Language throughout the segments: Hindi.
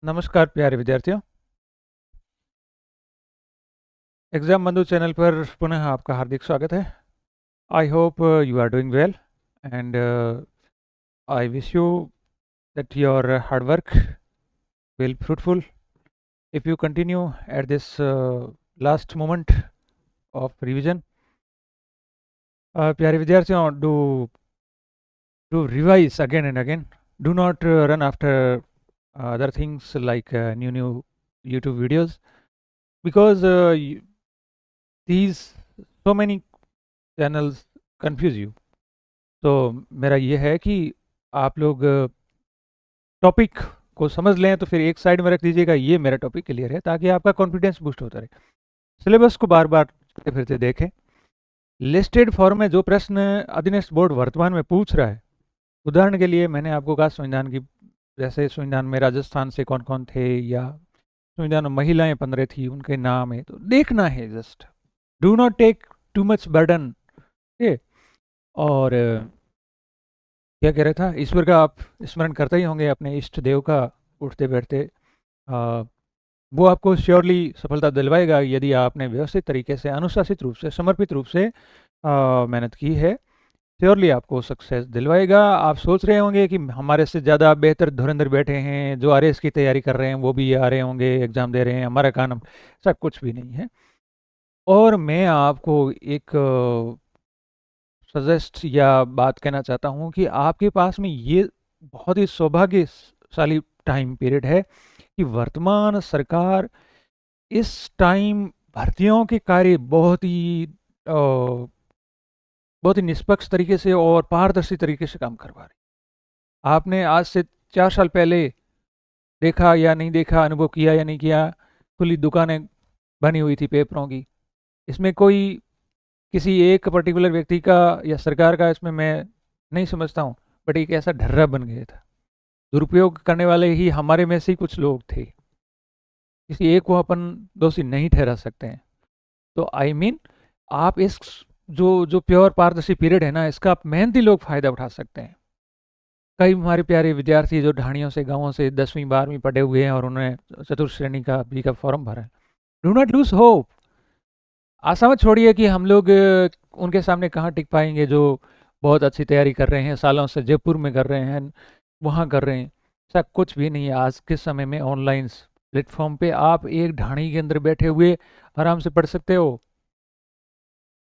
नमस्कार प्यारे विद्यार्थियों। एग्जाम बंधु चैनल पर पुनः आपका हार्दिक स्वागत है। I hope you are doing well and I wish you that your hard work will fruitful if you continue at this last moment of revision. प्यारे विद्यार्थियों, do revise again and again. Do not run after other things like new YouTube videos, because these so many channels confuse you. तो मेरा ये है कि आप लोग टॉपिक को समझ लें तो फिर एक साइड में रख दीजिएगा, ये मेरा टॉपिक क्लियर है, ताकि आपका कॉन्फिडेंस बूस्ट होता रहे। सिलेबस को बार बार फिरते देखें। लिस्टेड फॉर्म में जो प्रश्न अधीनस्थ बोर्ड वर्तमान में पूछ रहा है, उदाहरण के लिए मैंने आपको कहा संविधान की, जैसे संविधान में राजस्थान से कौन कौन थे, या संविधान में महिलाएं 15 थी, उनके नाम है, तो देखना है। Just do not take too much burden. और क्या कह रहा था, ईश्वर का आप स्मरण करते ही होंगे, अपने इष्ट देव का उठते बैठते। वो आपको श्योरली सफलता दिलवाएगा यदि आपने व्यवस्थित तरीके से, अनुशासित रूप से, समर्पित रूप से मेहनत की है। श्योरली आपको सक्सेस दिलवाएगा। आप सोच रहे होंगे कि हमारे से ज़्यादा बेहतर धुरंधर बैठे हैं, जो आरएएस की तैयारी कर रहे हैं, वो भी आ रहे होंगे, एग्ज़ाम दे रहे हैं, हमारा काम ऐसा कुछ भी नहीं है। और मैं आपको एक सजेस्ट या बात कहना चाहता हूँ कि आपके पास में ये बहुत ही सौभाग्यशाली टाइम पीरियड है कि वर्तमान सरकार इस टाइम भर्तियों के कार्य बहुत ही निष्पक्ष तरीके से और पारदर्शी तरीके से काम करवा रही। आपने आज से 4 साल पहले देखा या नहीं देखा, अनुभव किया या नहीं किया, खुली दुकानें बनी हुई थी पेपरों की। इसमें कोई किसी एक पर्टिकुलर व्यक्ति का या सरकार का इसमें मैं नहीं समझता हूँ, बट एक ऐसा ढर्रा बन गया था। दुरुपयोग करने वाले ही हमारे में से ही कुछ लोग थे। किसी एक को अपन दोषी नहीं ठहरा सकते हैं। तो आई मीन आप इस जो प्योर पारदर्शी पीरियड है ना, इसका आप मेहनती लोग फायदा उठा सकते हैं। कई हमारे प्यारे विद्यार्थी जो ढाणियों से, गांवों से 10वीं 12वीं पढ़े हुए हैं और उन्होंने चतुर्थ श्रेणी का भी का फॉर्म भरा है। Do not lose hope. आशा मत छोड़िए कि हम लोग उनके सामने कहाँ टिक पाएंगे, जो बहुत अच्छी तैयारी कर रहे हैं, सालों से जयपुर में कर रहे हैं, वहाँ कर रहे हैं। ऐसा कुछ भी नहीं है। आज के समय में ऑनलाइन प्लेटफॉर्म पे आप एक ढाणी के अंदर बैठे हुए आराम से पढ़ सकते हो।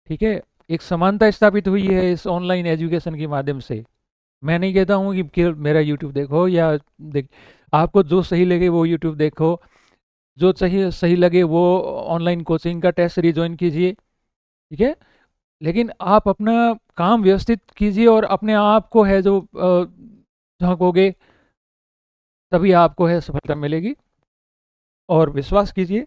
ठीक है, एक समानता स्थापित हुई है इस ऑनलाइन एजुकेशन के माध्यम से। मैं नहीं कहता हूँ कि केवल मेरा यूट्यूब देखो या आपको जो सही लगे वो यूट्यूब देखो, जो चाहिए सही लगे वो ऑनलाइन कोचिंग का टेस्ट सीरीज ज्वाइन कीजिए। ठीक है, लेकिन आप अपना काम व्यवस्थित कीजिए और अपने आप को है जो झांकोगे, तभी आपको है सफलता मिलेगी। और विश्वास कीजिए,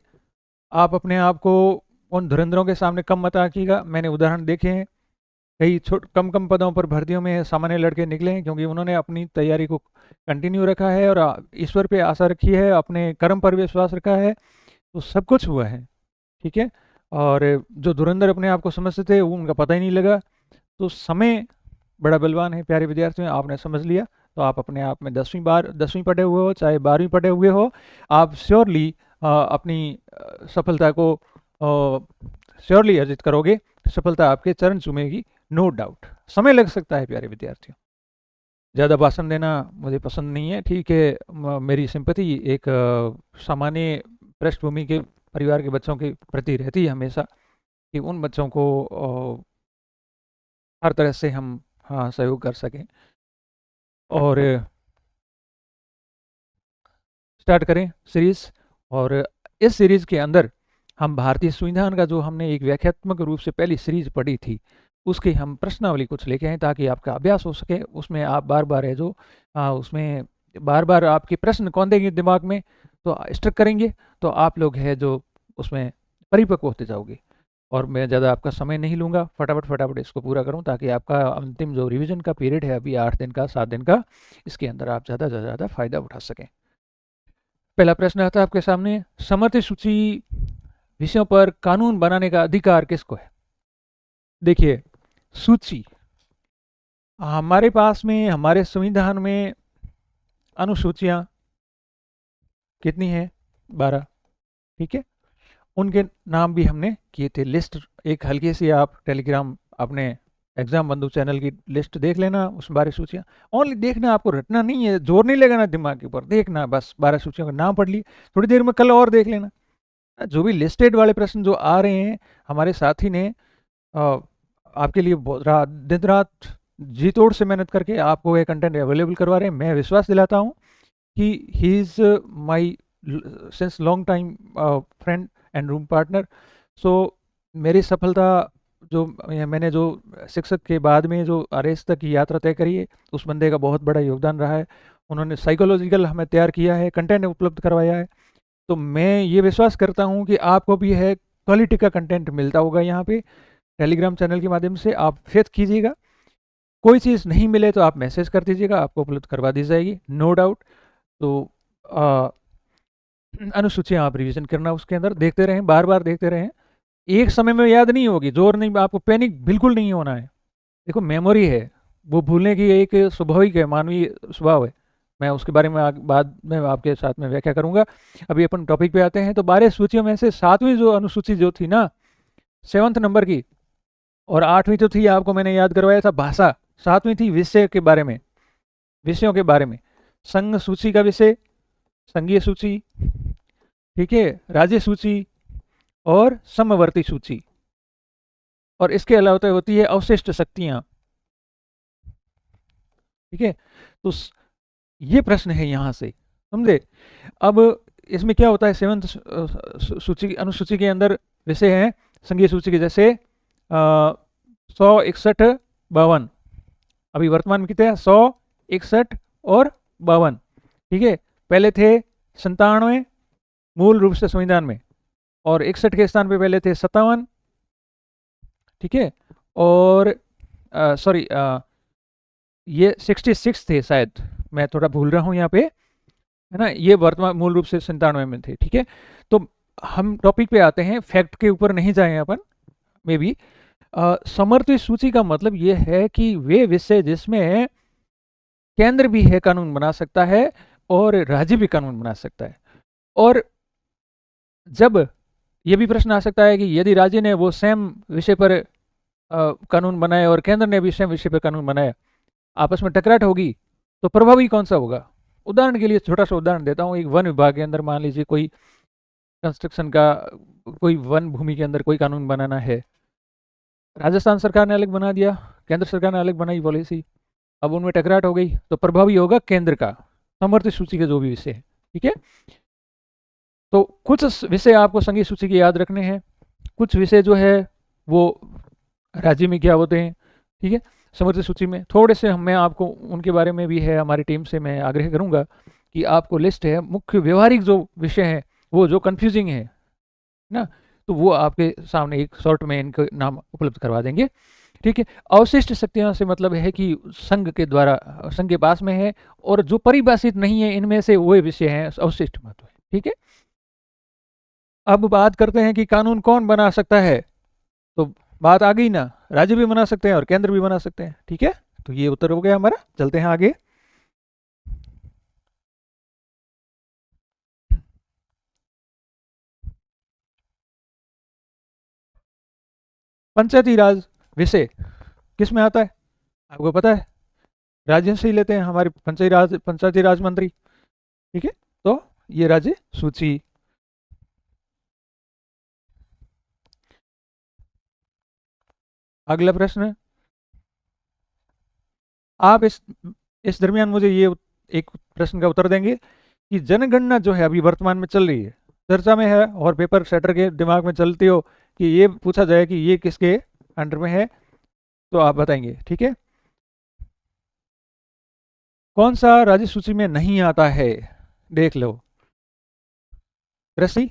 आप अपने आप को उन धुरंधरों के सामने कम मत आंकिएगा। मैंने उदाहरण देखे हैं, कई कम कम पदों पर भर्तियों में सामान्य लड़के निकले हैं, क्योंकि उन्होंने अपनी तैयारी को कंटिन्यू रखा है और ईश्वर पे आशा रखी है, अपने कर्म पर विश्वास रखा है, तो सब कुछ हुआ है। ठीक है, और जो धुरंधर अपने आप को समझते थे, वो उनका पता ही नहीं लगा। तो समय बड़ा बलवान है प्यारे विद्यार्थियों, आपने समझ लिया तो आप अपने आप में 10वीं पढ़े हुए हो चाहे 12वीं पढ़े हुए हो, आप श्योरली अपनी सफलता को श्योरली अर्जित करोगे। सफलता आपके चरण चूमेगी, नो डाउट। समय लग सकता है प्यारे विद्यार्थियों, ज़्यादा भाषण देना मुझे पसंद नहीं है। ठीक है, मेरी सिंपैथी एक सामान्य पृष्ठभूमि के परिवार के बच्चों के प्रति रहती है हमेशा, कि उन बच्चों को हर तरह से हम हाँ सहयोग कर सकें। और स्टार्ट करें सीरीज। और इस सीरीज के अंदर हम भारतीय संविधान का जो हमने एक व्याख्यात्मक रूप से पहली सीरीज पढ़ी थी, उसकी हम प्रश्नावली कुछ लेके आए, ताकि आपका अभ्यास हो सके। उसमें आप बार बार है जो उसमें बार बार आपके प्रश्न कौन देंगे दिमाग में, तो स्ट्रक करेंगे, तो आप लोग है जो उसमें परिपक्व होते जाओगे। और मैं ज़्यादा आपका समय नहीं लूँगा, फटाफट इसको पूरा करूँ, ताकि आपका अंतिम जो रिवीजन का पीरियड है अभी 8 दिन का, 7 दिन का, इसके अंदर आप ज़्यादा से ज़्यादा फायदा उठा सकें। पहला प्रश्न आता है आपके सामने, समर्थित सूची विषयों पर कानून बनाने का अधिकार किसको है? देखिए, सूची हमारे पास में, हमारे संविधान में अनुसूचियां कितनी है, 12, ठीक है। उनके नाम भी हमने किए थे। लिस्ट एक हल्की सी आप टेलीग्राम अपने एग्जाम बंधु चैनल की लिस्ट देख लेना, उस 12 सूचियाँ ओनली देखना, आपको रटना नहीं है, जोर नहीं लगना दिमाग के ऊपर, देखना बस 12 सूचियों का नाम पढ़ लिए, थोड़ी देर में कल और देख लेना। जो भी लिस्टेड वाले प्रश्न जो आ रहे हैं, हमारे साथी ने आपके लिए दिन रात जी तोड़ से मेहनत करके आपको ये कंटेंट अवेलेबल करवा रहे हैं। मैं विश्वास दिलाता हूँ कि he is my since long time friend and room partner. So मेरी सफलता जो मैंने जो शिक्षक के बाद में जो आरएएस तक की यात्रा तय करी है, उस बंदे का बहुत बड़ा योगदान रहा है। उन्होंने साइकोलॉजिकल हमें तैयार किया है, कंटेंट उपलब्ध करवाया है। तो मैं ये विश्वास करता हूँ कि आपको भी है क्वालिटी का कंटेंट मिलता होगा यहाँ पे टेलीग्राम चैनल के माध्यम से। आप फेथ कीजिएगा, कोई चीज़ नहीं मिले तो आप मैसेज कर दीजिएगा, आपको उपलब्ध करवा दी जाएगी, नो डाउट। तो अनुसूचियाँ आप रिवीजन करना, उसके अंदर देखते रहें, बार बार देखते रहें। एक समय में याद नहीं होगी, जोर नहीं, आपको पैनिक बिल्कुल नहीं होना है। देखो मेमोरी है, वो भूलने की एक स्वाभाविक है, मानवीय स्वभाव है। मैं उसके बारे में बाद में आपके साथ में व्याख्या करूंगा। अभी अपन टॉपिक पे आते हैं। तो 12 सूचियों में से 7वीं जो अनुसूची जो थी ना, 7th नंबर की, और 8वीं तो थी, आपको मैंने याद करवाया था भाषा, 7वीं थी विषय के बारे में, विषयों के बारे में। संघ सूची का विषय, संघीय सूची, ठीक है, राज्य सूची और समवर्ती सूची, और इसके अलावा होती है अवशिष्ट शक्तियां, ठीक है। तो ये प्रश्न है यहाँ से, समझे। अब इसमें क्या होता है, 7th सूची अनुसूची के अंदर विषय हैं संघीय सूची के, जैसे 161, 52, अभी वर्तमान में कितने हैं, 161 और 52, ठीक है। पहले थे 97 मूल रूप से संविधान में, और 61 के स्थान पे पहले थे 57, ठीक है। और सॉरी ये 66 थे शायद, मैं थोड़ा भूल रहा हूँ यहाँ पे, है ना। ये वर्तमान मूल रूप से 97 में थे, ठीक है। तो हम टॉपिक पे आते हैं, फैक्ट के ऊपर नहीं जाए अपन में भी। समवर्ती सूची का मतलब ये है कि वे विषय जिसमें केंद्र भी है कानून बना सकता है और राज्य भी कानून बना सकता है। और जब ये भी प्रश्न आ सकता है कि यदि राज्य ने वो सेम विषय पर कानून बनाए और केंद्र ने भी सेम विषय पर कानून बनाया, आपस में टकराट होगी, तो प्रभावी कौन सा होगा। उदाहरण के लिए छोटा सा उदाहरण देता हूँ। एक वन विभाग के अंदर मान लीजिए कोई कंस्ट्रक्शन का, कोई वन भूमि के अंदर कोई कानून बनाना है, राजस्थान सरकार ने अलग बना दिया, केंद्र सरकार ने अलग बनाई पॉलिसी, अब उनमें टकराट हो गई, तो प्रभावी होगा केंद्र का, समवर्ती सूची के जो भी विषय है, ठीक है। तो कुछ विषय आपको संघीय सूची के याद रखने हैं, कुछ विषय जो है वो राज्य में क्या होते हैं, ठीक है। समवर्ती सूची में थोड़े से मैं आपको उनके बारे में भी है, हमारी टीम से मैं आग्रह करूंगा कि आपको लिस्ट है, मुख्य व्यवहारिक जो विषय है, वो जो कंफ्यूजिंग है ना, तो वो आपके सामने एक शॉर्ट में इनके नाम उपलब्ध करवा देंगे, ठीक है। अवशिष्ट शक्तियों से मतलब है कि संघ के द्वारा, संघ के पास में है और जो परिभाषित नहीं है, इनमें से वो विषय हैं अवशिष्ट महत्व है, ठीक है। अब बात करते हैं कि कानून कौन बना सकता है, तो बात आ गई ना, राज्य भी बना सकते हैं और केंद्र भी बना सकते हैं, ठीक है। तो ये उत्तर हो गया हमारा, चलते हैं आगे। पंचायती राज विषय किस में आता है, आपको पता है, राज्य से ही लेते हैं, हमारे पंचायती राज मंत्री, ठीक है। तो ये राज्य सूची। अगला प्रश्न, आप इस दरमियान मुझे ये एक प्रश्न का उत्तर देंगे कि जनगणना जो है अभी वर्तमान में चल रही है, चर्चा में है, और पेपर सेटर के दिमाग में चलती हो कि ये पूछा जाए कि ये किसके अंडर में है, तो आप बताएंगे, ठीक है। कौन सा राज्य सूची में नहीं आता है, देख लो। कृषि,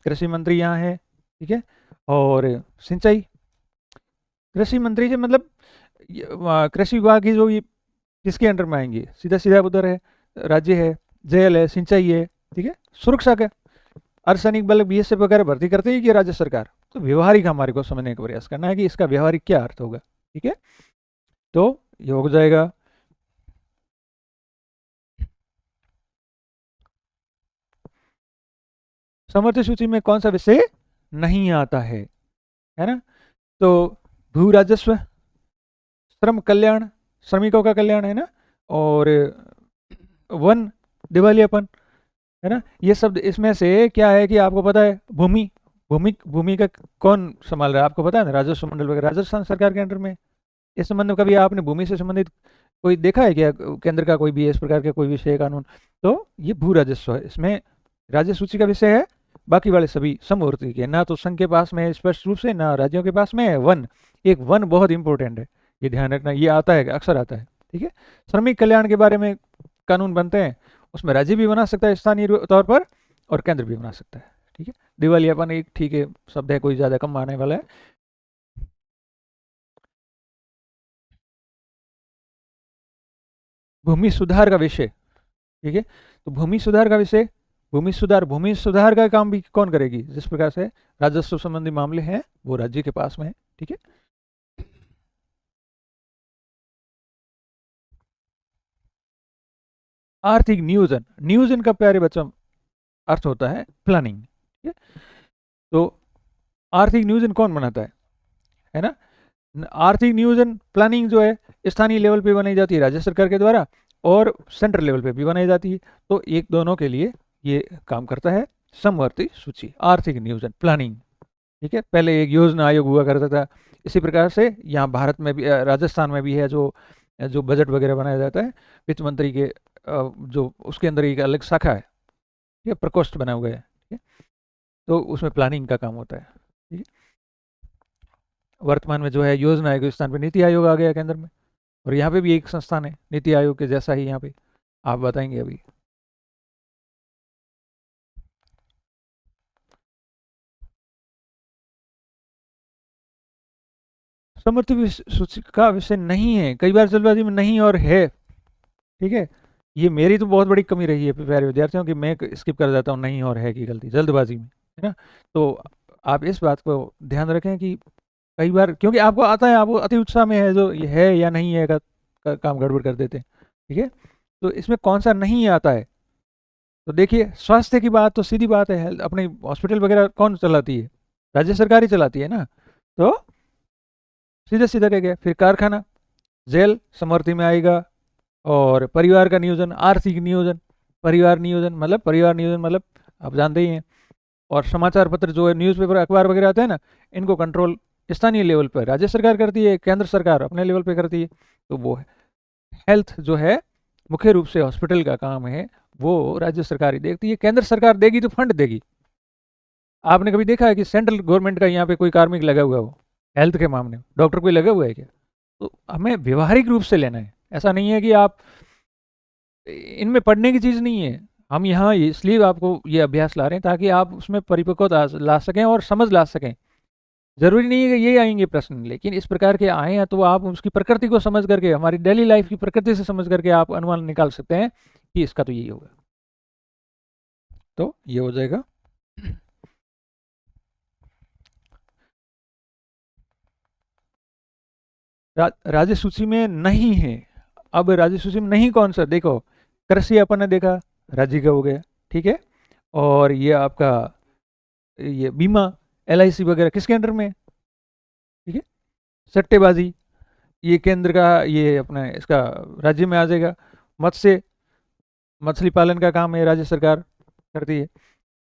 कृषि मंत्री यहाँ है, ठीक है। और सिंचाई, कृषि मंत्री से मतलब कृषि विभाग की जो ये किसके अंडर में आएंगे, सीधा सीधा उधर है, राज्य है, जेल है, सिंचाई है, ठीक है। सुरक्षा का, अर्धसैनिक बल बीएसएफ वगैरह भर्ती करते हैं कि राज्य सरकार। तो व्यवहारिक हमारे को समझने का प्रयास करना है कि इसका व्यवहारिक क्या अर्थ होगा, ठीक है। तो ये हो जाएगा समवर्ती सूची में कौन सा विषय नहीं आता है ना? तो भू राजस्व, श्रम कल्याण, श्रमिकों का कल्याण, है ना, और वन, दिवालियापन, है ना। ये शब्द इसमें से क्या है कि आपको पता है, भूमि, भूमि का कौन संभाल रहा है आपको पता है ना, राजस्व मंडल वगैरह राजस्थान सरकार के अंडर में। इस संबंध में कभी आपने भूमि से संबंधित कोई देखा है क्या, केंद्र का कोई भी इस प्रकार का कोई विषय कानून? तो ये भू राजस्व है, इसमें राज्य सूची का विषय है, बाकी वाले सभी समवर्ती के, ना तो संघ के पास में है स्पष्ट रूप से, ना राज्यों के पास में है। वन, एक वन बहुत इंपॉर्टेंट है, ये ध्यान रखना, ये आता है, अक्सर आता है, ठीक है। श्रमिक कल्याण के बारे में कानून बनते हैं, उसमें राज्य भी बना सकता है स्थानीय तौर पर, और केंद्र भी बना सकता है, ठीक है। दिवालियापन एक ठीक है शब्द है, कोई ज्यादा कम आने वाला है। भूमि सुधार का विषय, ठीक है। तो भूमि सुधार का विषय, भूमि सुधार का काम भी कौन करेगी? जिस प्रकार से राजस्व संबंधी मामले हैं वो राज्य के पास में है, ठीक है। आर्थिक नियोजन, नियोजन का प्यारे बच्चों अर्थ होता है प्लानिंग, ठीक है। तो आर्थिक नियोजन कौन बनाता है ना? आर्थिक नियोजन प्लानिंग जो है स्थानीय लेवल पे बनाई जाती है राज्य सरकार के द्वारा, और सेंट्रल लेवल पे भी बनाई जाती है। तो एक दोनों के लिए ये काम करता है समवर्ती सूची, आर्थिक नियोजन प्लानिंग, ठीक है। पहले एक योजना आयोग हुआ करता था, इसी प्रकार से यहाँ भारत में भी, राजस्थान में भी है, जो जो बजट वगैरह बनाया जाता है, वित्त मंत्री के जो उसके अंदर एक अलग शाखा है, ठीक है, प्रकोष्ठ बना हुआ है, ठीक है। तो उसमें प्लानिंग का काम होता है, ठीक है। वर्तमान में जो है योजना आयोग के स्थान पर नीति आयोग आ गया केंद्र में, और यहाँ पे भी एक संस्थान है नीति आयोग के जैसा ही, यहाँ पे आप बताएंगे अभी। समवर्ती सूची का विषय नहीं है, कई बार जल्दबाजी में नहीं और है, ठीक है। ये मेरी तो बहुत बड़ी कमी रही है प्यारे विद्यार्थियों की, मैं स्किप कर जाता हूँ नहीं और है की गलती जल्दबाजी में, है ना। तो आप इस बात को ध्यान रखें कि कई बार, क्योंकि आपको आता है, आपको अति उत्साह में है, जो ये है या नहीं है का काम गड़बड़ कर देते हैं, ठीक है। तो इसमें कौन सा नहीं आता है? तो देखिए, स्वास्थ्य की बात तो सीधी बात है, हेल्थ अपनी हॉस्पिटल वगैरह कौन चलाती है? राज्य सरकार ही चलाती है ना। तो सीधा सीधा कह गया। फिर कारखाना, जेल समवर्ती में आएगा, और परिवार का नियोजन, आर्थिक नियोजन, परिवार नियोजन मतलब आप जानते ही हैं। और समाचार पत्र जो है, न्यूज़पेपर अखबार वगैरह आते हैं ना, इनको कंट्रोल स्थानीय लेवल पर राज्य सरकार करती है, केंद्र सरकार अपने लेवल पे करती है। तो वो है हेल्थ जो है, मुख्य रूप से हॉस्पिटल का काम है, वो राज्य सरकार ही देखती है। केंद्र सरकार देगी तो फंड देगी। आपने कभी देखा है कि सेंट्रल गवर्नमेंट का यहाँ पे कोई कार्मिक लगा हुआ हो हेल्थ के मामले में? डॉक्टर कोई लगा हुआ है क्या? तो हमें व्यवहारिक रूप से लेना है, ऐसा नहीं है कि आप, इनमें पढ़ने की चीज़ नहीं है। हम यहाँ इसलिए आपको ये अभ्यास ला रहे हैं ताकि आप उसमें परिपक्वता ला सकें और समझ ला सकें। जरूरी नहीं है कि ये आएंगे प्रश्न, लेकिन इस प्रकार के आए हैं तो आप उसकी प्रकृति को समझ करके, हमारी डेली लाइफ की प्रकृति से समझ करके आप अनुमान निकाल सकते हैं कि इसका तो यही होगा। तो ये हो जाएगा। राज्य सूची में नहीं है। अब राज्य सूची में नहीं कौन सा? देखो, कृषि अपन ने देखा, राज्य का हो गया, ठीक है। और ये आपका ये बीमा, LIC वगैरह किसके अंडर में है? ठीक है। सट्टेबाजी, ये केंद्र का, ये अपना इसका राज्य में आ जाएगा। मत्स्य, मछली पालन का काम है राज्य सरकार करती है।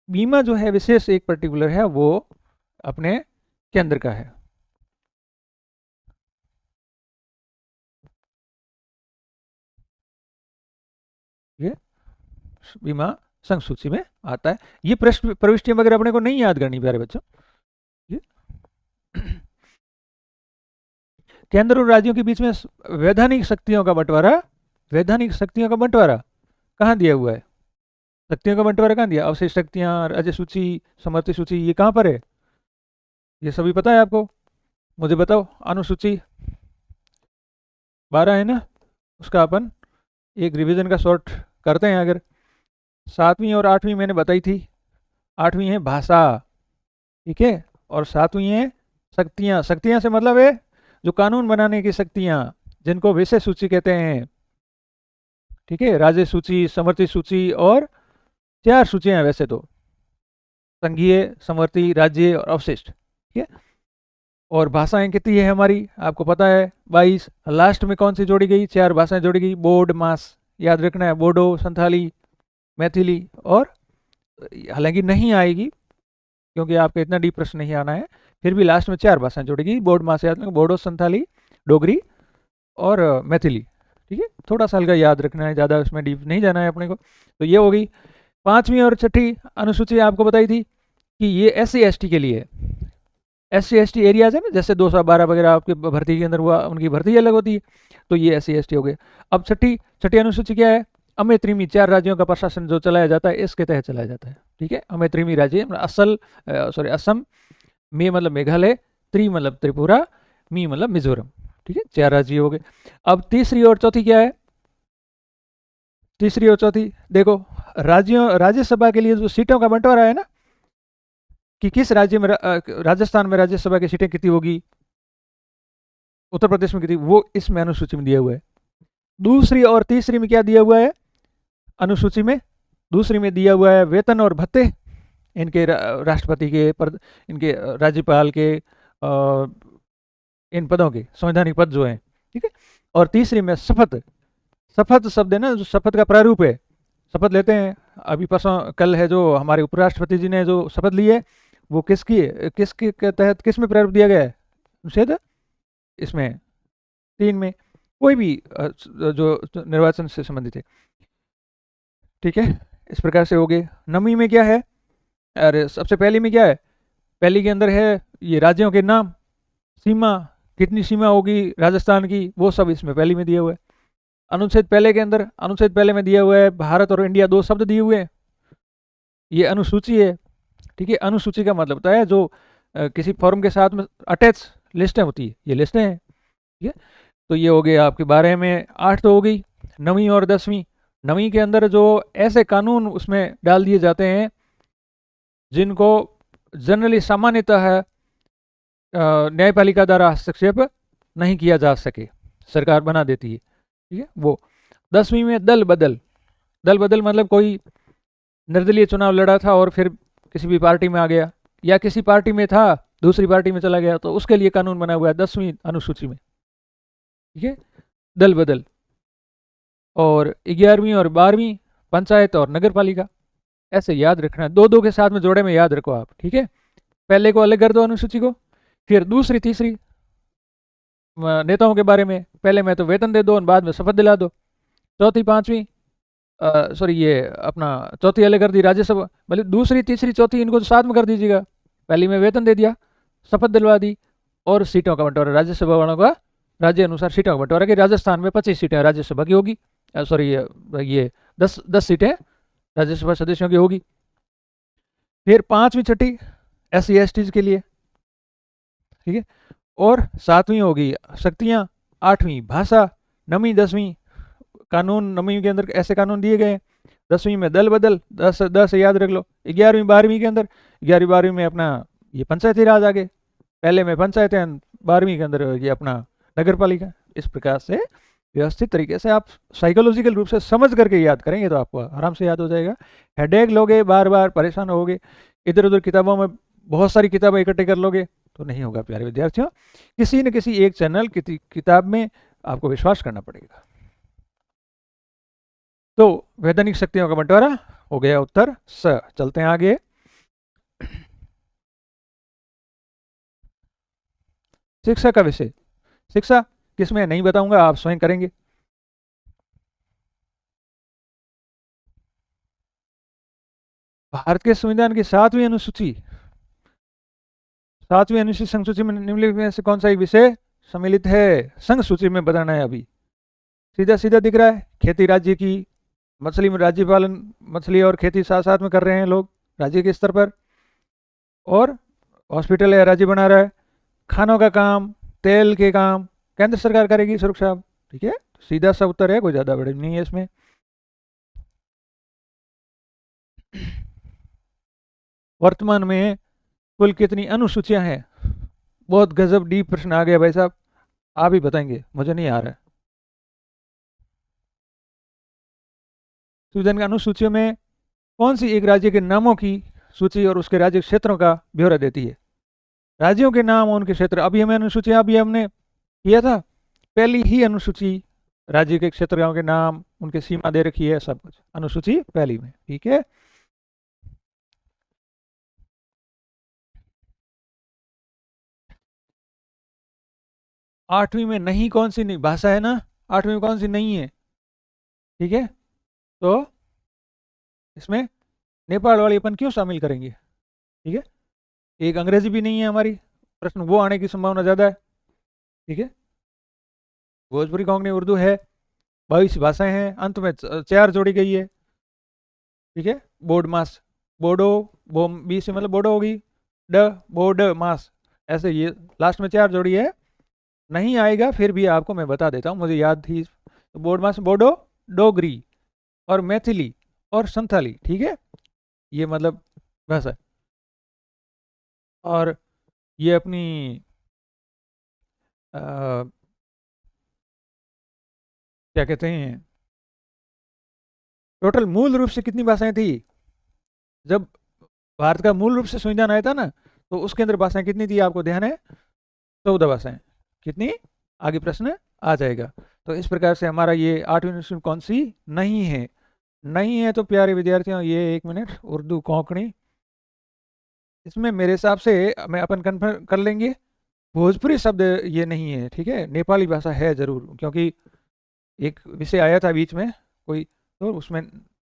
बीमा जो है विशेष एक पर्टिकुलर है, वो अपने केंद्र का है। ये बीमा संघ सूची में आता है। ये प्रविष्टियां वगैरह अपने को नहीं याद करनी प्यारे बच्चों। केंद्र और राज्यों के बीच में वैधानिक शक्तियों का बंटवारा, वैधानिक शक्तियों का बंटवारा कहाँ दिया हुआ है? शक्तियों का बंटवारा कहाँ दिया? अवशेष शक्तियां, राज्य सूची, समवर्ती सूची, ये कहाँ पर है? ये सभी पता है आपको? मुझे बताओ। अनुसूची 12 है ना, उसका अपन एक रिवीजन का शॉर्ट करते हैं। अगर 7वीं और 8वीं मैंने बताई थी, 8वीं है भाषा, ठीक है, और 7वीं है शक्तियां। शक्तियां से मतलब है जो कानून बनाने की शक्तियां, जिनको विषय सूची कहते हैं, ठीक है। राज्य सूची, समवर्ती सूची, और 4 सूचियां हैं वैसे तो, संघीय, समवर्ती, राज्य और अवशिष्ट। ठीक है। और भाषाएं कितनी है हमारी, आपको पता है 22। लास्ट में कौन सी जोड़ी गई, 4 भाषाएं जोड़ी गई, बोड, मास, याद रखना है, बोडो, संथाली, मैथिली और, हालांकि नहीं आएगी क्योंकि आपका इतना डीप प्रश्न नहीं आना है, फिर भी लास्ट में 4 भाषाएं जोड़ेगी, बोर्ड मास याद रखना, बोडो, संथाली, डोगरी और मैथिली। ठीक है, थोड़ा सा हल्का याद रखना है, ज़्यादा उसमें डीप नहीं जाना है अपने को। तो ये हो गई 5वीं और 6ठी अनुसूची। आपको बताई थी कि ये SC ST के लिए, SC ST एरियाज है ना, जैसे 212 वगैरह आपके भर्ती के अंदर हुआ, उनकी भर्ती अलग होती है, तो ये SC ST हो गए। अब छठी अनुसूची क्या है, अमे त्रिमी 4 राज्यों का प्रशासन जो चलाया जाता है इसके तहत चलाया जाता है। ठीक है, अमे त्रिमी राज्य असम, मे मतलब मेघालय, त्रि मतलब त्रिपुरा, मी मतलब मिजोरम। ठीक है, 4 राज्य हो गए। अब तीसरी और चौथी क्या है, तीसरी और चौथी देखो, राज्यसभा के लिए जो सीटों का बंटवारा है ना, कि किस राज्य में, राजस्थान में राज्यसभा की सीटें कितनी होगी, उत्तर प्रदेश में कितनी, वो इसमें अनुसूची में दिया हुआ है। दूसरी और तीसरी में क्या दिया हुआ है अनुसूची में, दूसरी में दिया हुआ है वेतन और भत्ते इनके, राष्ट्रपति के, इनके राज्यपाल के, इन पदों के संवैधानिक पद जो हैं। ठीक है, और तीसरी में शपथ, शपथ शब्द है ना, जो शपथ का प्रारूप है, शपथ लेते हैं, अभी परसों कल है जो हमारे उपराष्ट्रपति जी ने जो शपथ ली है, वो किसके के तहत, किस में प्रारूप दिया गया है, अनुच्छेद इसमें 3 में, कोई भी जो निर्वाचन से संबंधित है। ठीक है, इस प्रकार से हो गए। 9वीं में क्या है, अरे सबसे पहली में क्या है, पहली के अंदर है ये राज्यों के नाम, सीमा, कितनी सीमा होगी राजस्थान की, वो सब इसमें पहली में दिया हुआ है। अनुच्छेद पहले के अंदर, अनुच्छेद पहले में दिया हुआ है भारत और इंडिया, 2 शब्द दिए हुए हैं, ये अनुसूची है। ठीक है, अनुसूची का मतलब होता है जो किसी फॉर्म के साथ में अटैच लिस्टें होती है, ये लिस्टें हैं। ठीक है, तो ये हो गए आपके 12 में। 8 तो हो गई। 9वीं और 10वीं, 9वीं के अंदर जो ऐसे कानून उसमें डाल दिए जाते हैं जिनको जनरली सामान्यतः न्यायपालिका द्वारा हस्तक्षेप नहीं किया जा सके, सरकार बना देती है। ठीक है, वो 10वीं में दल बदल, दल बदल मतलब कोई निर्दलीय चुनाव लड़ा था और फिर किसी भी पार्टी में आ गया, या किसी पार्टी में था दूसरी पार्टी में चला गया, तो उसके लिए कानून बना हुआ है 10वीं अनुसूची में। ठीक है, दल बदल। और 11वीं और 12वीं पंचायत और नगर पालिका, ऐसे याद रखना है, 2-2 के साथ में जोड़े में याद रखो आप। ठीक है, पहले को अलग कर दो अनुसूची को, फिर दूसरी तीसरी नेताओं के बारे में पहले में तो वेतन दे दो और बाद में शपथ दिला दो। चौथी पांचवी, सॉरी ये अपना चौथी अलग कर दी राज्यसभा, मतलब दूसरी तीसरी चौथी इनको तो साथ में कर दीजिएगा, पहली में वेतन दे दिया, शपथ दिलवा दी, और सीटों का बंटवारा राज्यसभा वालों का राज्य अनुसार सीटों का बंटवारा, कि राजस्थान में 25 सीटें राज्यसभा की होगी, सॉरी ये 10 सीटें राज्यसभा सदस्यों की होगी। फिर 5वीं छठी SC ST के लिए। ठीक है, और 7वीं होगी शक्तियाँ, 8वीं भाषा, 9वीं 10वीं कानून, 9वीं के अंदर ऐसे कानून दिए गए हैं। 10वीं में दल बदल, 10 याद रख लो। 11वीं 12वीं के अंदर, 11वीं 12वीं में अपना ये पंचायती राज आ गए, पहले में पंचायतें, 12वीं के अंदर ये अपना नगर पालिका। इस प्रकार से व्यवस्थित तरीके से आप साइकोलॉजिकल रूप से समझ करके याद करेंगे तो आपको आराम से याद हो जाएगा। हेडेक लोगे, बार बार परेशान होगे, इधर उधर किताबों में बहुत सारी किताबें इकट्ठे कर लोगे तो नहीं होगा प्यारे विद्यार्थियों। किसी न किसी एक चैनल किताब में आपको विश्वास करना पड़ेगा। तो वैधानिक शक्तियों का बंटवारा हो गया उत्तर स। चलते हैं आगे। शिक्षा का विषय, शिक्षा किसमें नहीं बताऊंगा, आप स्वयं करेंगे। भारत के संविधान की 7वीं अनुसूची, 7वीं अनुसूची संघ सूची में निम्नलिखित में से कौन सा एक विषय सम्मिलित है, संघ सूची में बताना है। अभी सीधा सीधा दिख रहा है, खेती राज्य की, मछली में राज्य पालन, मछली और खेती साथ साथ में कर रहे हैं लोग राज्य के स्तर पर, और हॉस्पिटल है राज्य बना रहा है, खानों का काम, तेल के काम केंद्र सरकार करेगी, सुरक्षा। ठीक है, सीधा सा उत्तर है, कोई ज्यादा बड़े नहीं है इसमें। वर्तमान में कुल कितनी अनुसूचियां हैं, बहुत गजब डीप प्रश्न आ गया भाई साहब, आप ही बताएंगे, मुझे नहीं आ रहा है। संविधान की अनुसूचियों में कौन सी एक राज्य के नामों की सूची और उसके राज्य क्षेत्रों का ब्यौरा देती है। राज्यों के नाम और उनके क्षेत्र, अभी हमें अनुसूची अभी हमने किया था, पहली ही अनुसूची राज्य के क्षेत्रों के नाम, उनकी सीमा दे रखी है, सब कुछ अनुसूची पहली में। ठीक है। आठवीं में नहीं, कौन सी नहीं भाषा है ना, आठवीं में कौन सी नहीं है। ठीक है, तो इसमें नेपाल वाली अपन क्यों शामिल करेंगे। ठीक है, एक अंग्रेजी भी नहीं है हमारी, प्रश्न वो आने की संभावना ज्यादा है। ठीक है, भोजपुरी कोंकणी उर्दू है, 22 भाषाएं हैं, अंत में चार जोड़ी गई है। ठीक है, बोर्ड मास, बोडो, बो बी से मतलब बोडो होगी, ड, बोड मास, ऐसे ये लास्ट में चार जोड़ी है। नहीं आएगा फिर भी आपको मैं बता देता हूँ, मुझे याद थी। तो बोर्ड मास बोडो, डोगरी और मैथिली और संथाली। ठीक है, ये मतलब भाषा है। और ये अपनी अ, क्या कहते हैं, टोटल मूल रूप से कितनी भाषाएं थी जब भारत का मूल रूप से संविधान आया था ना, तो उसके अंदर भाषाएं कितनी थी आपको ध्यान है। 14 भाषाएं। कितनी, आगे प्रश्न आ जाएगा। तो इस प्रकार से हमारा ये 8वीं अनुसूची कौन सी नहीं है। नहीं है तो प्यारे विद्यार्थियों, ये 1 मिनट, उर्दू कोंकणी, इसमें मेरे हिसाब से मैं अपन कन्फर्म कर लेंगे, भोजपुरी शब्द ये नहीं है। ठीक है, नेपाली भाषा है जरूर, क्योंकि एक विषय आया था बीच में कोई, तो उसमें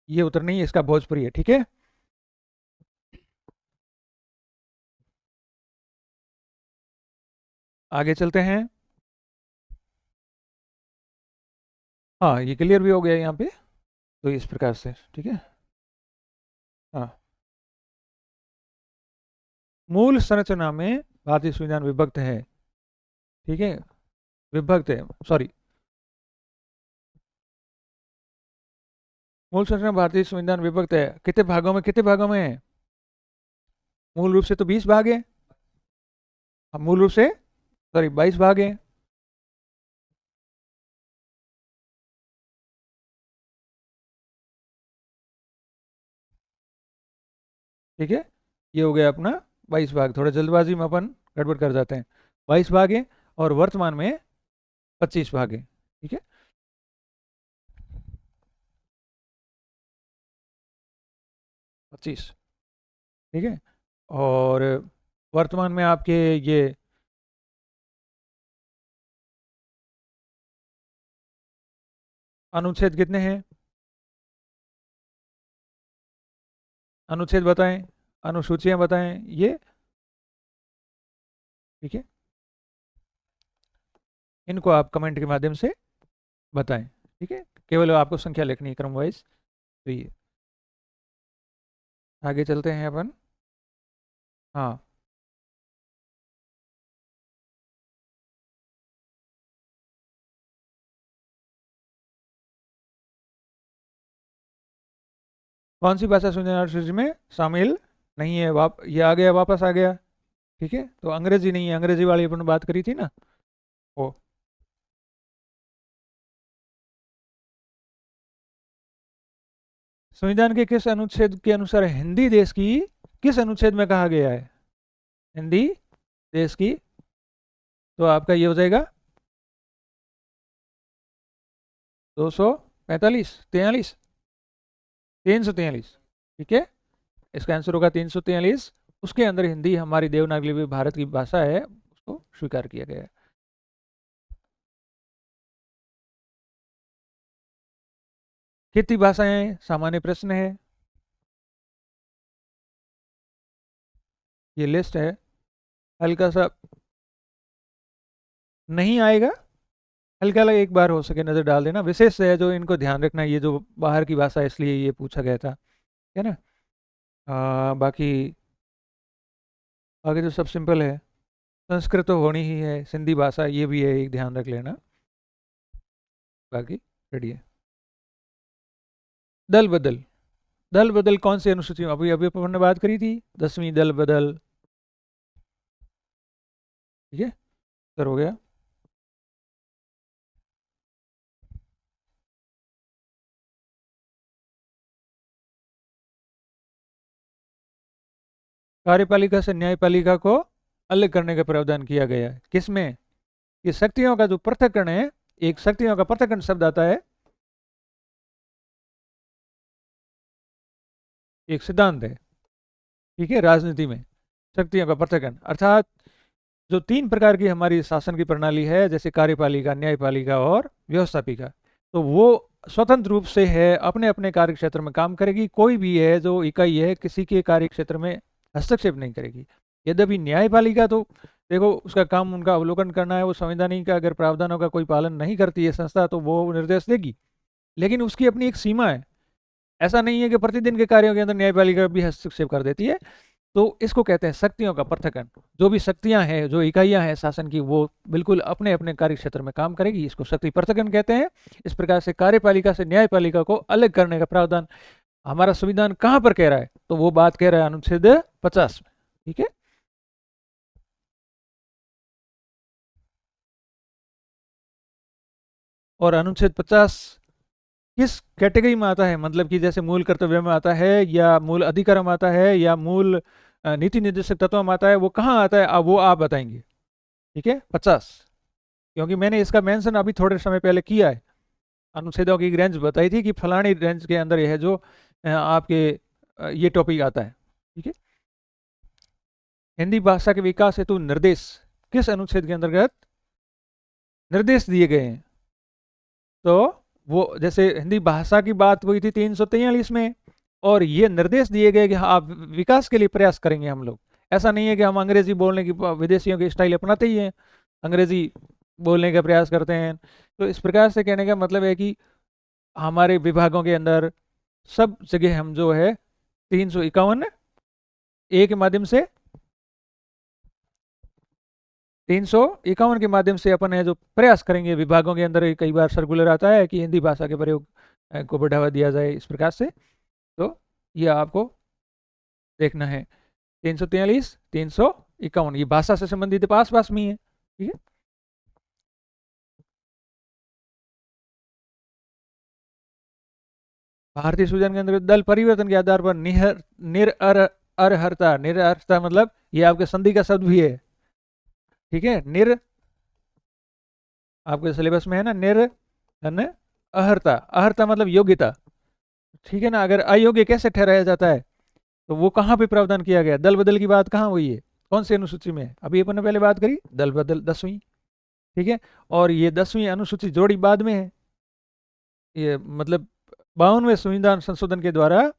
ये उत्तर नहीं है, इसका भोजपुरी है। ठीक है, आगे चलते हैं। हाँ, ये क्लियर भी हो गया यहाँ पे, तो इस प्रकार से। ठीक है, हाँ, मूल संरचना में भारतीय संविधान विभक्त है। ठीक है, विभक्त है, सॉरी, मूल संरचना भारतीय संविधान विभक्त है, कितने भागों में, कितने भागों में है। मूल रूप से तो 20 भाग है, अब मूल रूप से सॉरी 22 भाग है। ठीक है, ये हो गया अपना 22 भाग, थोड़ा जल्दबाजी में अपन गड़बड़ कर जाते हैं। 22 भाग है, और वर्तमान में 25 भाग है। ठीक है, 25। ठीक है, और वर्तमान में आपके ये अनुच्छेद कितने हैं, अनुच्छेद बताएं, अनुसूचियां बताएं ये। ठीक है, इनको आप कमेंट के माध्यम से बताएं। ठीक है, केवल आपको संख्या लिखनी है क्रम वाइज। तो ये आगे चलते हैं अपन। हाँ, कौन सी भाषा संविधान सूची में शामिल नहीं है, ये आ गया, वापस आ गया। ठीक है, तो अंग्रेजी नहीं है, अंग्रेजी वाली अपन ने बात करी थी ना, वो। संविधान के किस अनुच्छेद के अनुसार हिंदी देश की, किस अनुच्छेद में कहा गया है हिंदी देश की, तो आपका ये हो जाएगा 245, 43, 343। ठीक है, इसका आंसर होगा 343। उसके अंदर हिंदी हमारी देवनागरी भी भारत की भाषा है, उसको स्वीकार किया गया है। कितनी भाषाएं, सामान्य प्रश्न है, ये लिस्ट है, हल्का सा नहीं आएगा, हल्का हल्का एक बार हो सके नजर डाल देना, विशेष है जो इनको ध्यान रखना, ये जो बाहर की भाषा है इसलिए ये पूछा गया था। है ना, बाकी आगे तो सब सिंपल है, संस्कृत तो होनी ही है, सिंधी भाषा ये भी है, एक ध्यान रख लेना, बाकी रेडी है। दल बदल, दल बदल कौन सी अनुसूची में, अभी अभी अपन ने बात करी थी, 10वीं दल बदल। ठीक है, सर हो गया। कार्यपालिका से न्यायपालिका को अलग करने का प्रावधान किया गया है। किसमें? ये शक्तियों का जो पृथक्करण है, एक शक्तियों का पृथक्करण शब्द आता है, एक सिद्धांत है, ठीक है, राजनीति में शक्तियों का पृथक्करण, अर्थात जो 3 प्रकार की हमारी शासन की प्रणाली है, जैसे कार्यपालिका, न्यायपालिका और व्यवस्थापिका, तो वो स्वतंत्र रूप से है, अपने अपने कार्य क्षेत्र में काम करेगी। कोई भी है जो इकाई है, किसी के कार्य क्षेत्र में हस्तक्षेप नहीं करेगी। यद्यपि न्यायपालिका तो देखो, उसका काम उनका अवलोकन करना है, वो संवैधानिक का अगर प्रावधानों का कोई पालन नहीं करती है संस्था, तो वो निर्देश देगी, लेकिन उसकी अपनी एक सीमा है। ऐसा नहीं है कि प्रतिदिन के कार्यों के अंदर न्यायपालिका भी हस्तक्षेप कर देती है। तो इसको कहते हैं शक्तियों का पृथक्करण। जो भी शक्तियां हैं, जो इकाइयां हैं शासन की, वो बिल्कुल अपने अपने कार्य क्षेत्र में काम करेगी, इसको शक्ति पृथक्करण कहते हैं। इस प्रकार से कार्यपालिका से न्यायपालिका को अलग करने का प्रावधान हमारा संविधान कहां पर कह रहा है? तो वो बात कह रहा है अनुच्छेद 50 में, ठीक है। और अनुच्छेद 50 किस कैटेगरी में आता है? मतलब कि जैसे मूल कर्तव्य में आता है, या मूल अधिकार में आता है, या मूल नीति निर्देशक तत्व में आता है, वो कहाँ आता है, वो आप बताएंगे, ठीक है। 50, क्योंकि मैंने इसका मेंशन अभी थोड़े समय पहले किया है, अनुच्छेदों की रेंज बताई थी कि फलानी रेंज के अंदर यह है जो आपके ये टॉपिक आता है, ठीक है। हिंदी भाषा के विकास हेतु निर्देश किस अनुच्छेद के अंतर्गत निर्देश दिए गए हैं? तो वो जैसे हिंदी भाषा की बात हुई थी 343 में, और ये निर्देश दिए गए कि आप विकास के लिए प्रयास करेंगे हम लोग। ऐसा नहीं है कि हम अंग्रेजी बोलने की, विदेशियों की स्टाइल अपनाते ही हैं, अंग्रेजी बोलने का प्रयास करते हैं। तो इस प्रकार से कहने का मतलब है कि हमारे विभागों के अंदर सब जगह हम जो है 351 ए के माध्यम से, 351 के माध्यम से अपन है जो प्रयास करेंगे विभागों के अंदर। कई बार सर्कुलर आता है कि हिंदी भाषा के प्रयोग को बढ़ावा दिया जाए, इस प्रकार से। तो ये आपको देखना है, 343, 351, ये भाषा से संबंधित पास पास में है, ठीक है। भारतीय संविधान के अंदर दल परिवर्तन के आधार पर निरअर्हता, निरअर्हता मतलब ये आपके संधि का शब्द भी है, ठीक है। आपके सिलेबस में है ना, अहर्ता, अहर्ता मतलब योग्यता, ठीक है ना। अगर अयोग्य कैसे ठहराया जाता है, तो वो कहाँ पे प्रावधान किया गया? दल बदल की बात कहाँ हुई है, कौन सी अनुसूची में है? अभी अपन ने पहले बात करी दल बदल 10वीं, ठीक है। और ये 10वीं अनुसूची जोड़ी बाद में है, ये मतलब 52वें संविधान संशोधन के द्वारा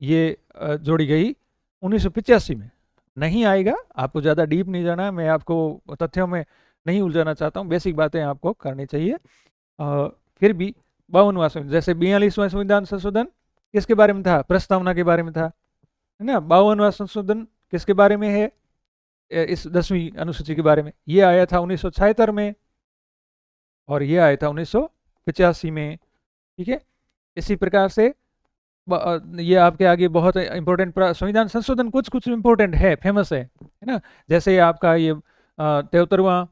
ये जोड़ी गई 1985 में। नहीं आएगा, आपको ज़्यादा डीप नहीं जाना, मैं आपको तथ्यों में नहीं उलझाना चाहता हूँ, बेसिक बातें आपको करनी चाहिए। फिर भी 52वां संविधान, जैसे 42वां संविधान संशोधन किसके बारे में था? प्रस्तावना के बारे में था, है ना। 52वां संशोधन किसके बारे में है? इस 10वीं अनुसूची के बारे में। ये आया था 1976 में, और ये आया था 1985 में, ठीक है। इसी प्रकार से ये आपके आगे बहुत इंपॉर्टेंट संविधान संशोधन कुछ कुछ इंपॉर्टेंट है, फेमस है ना। जैसे आपका ये 73वां,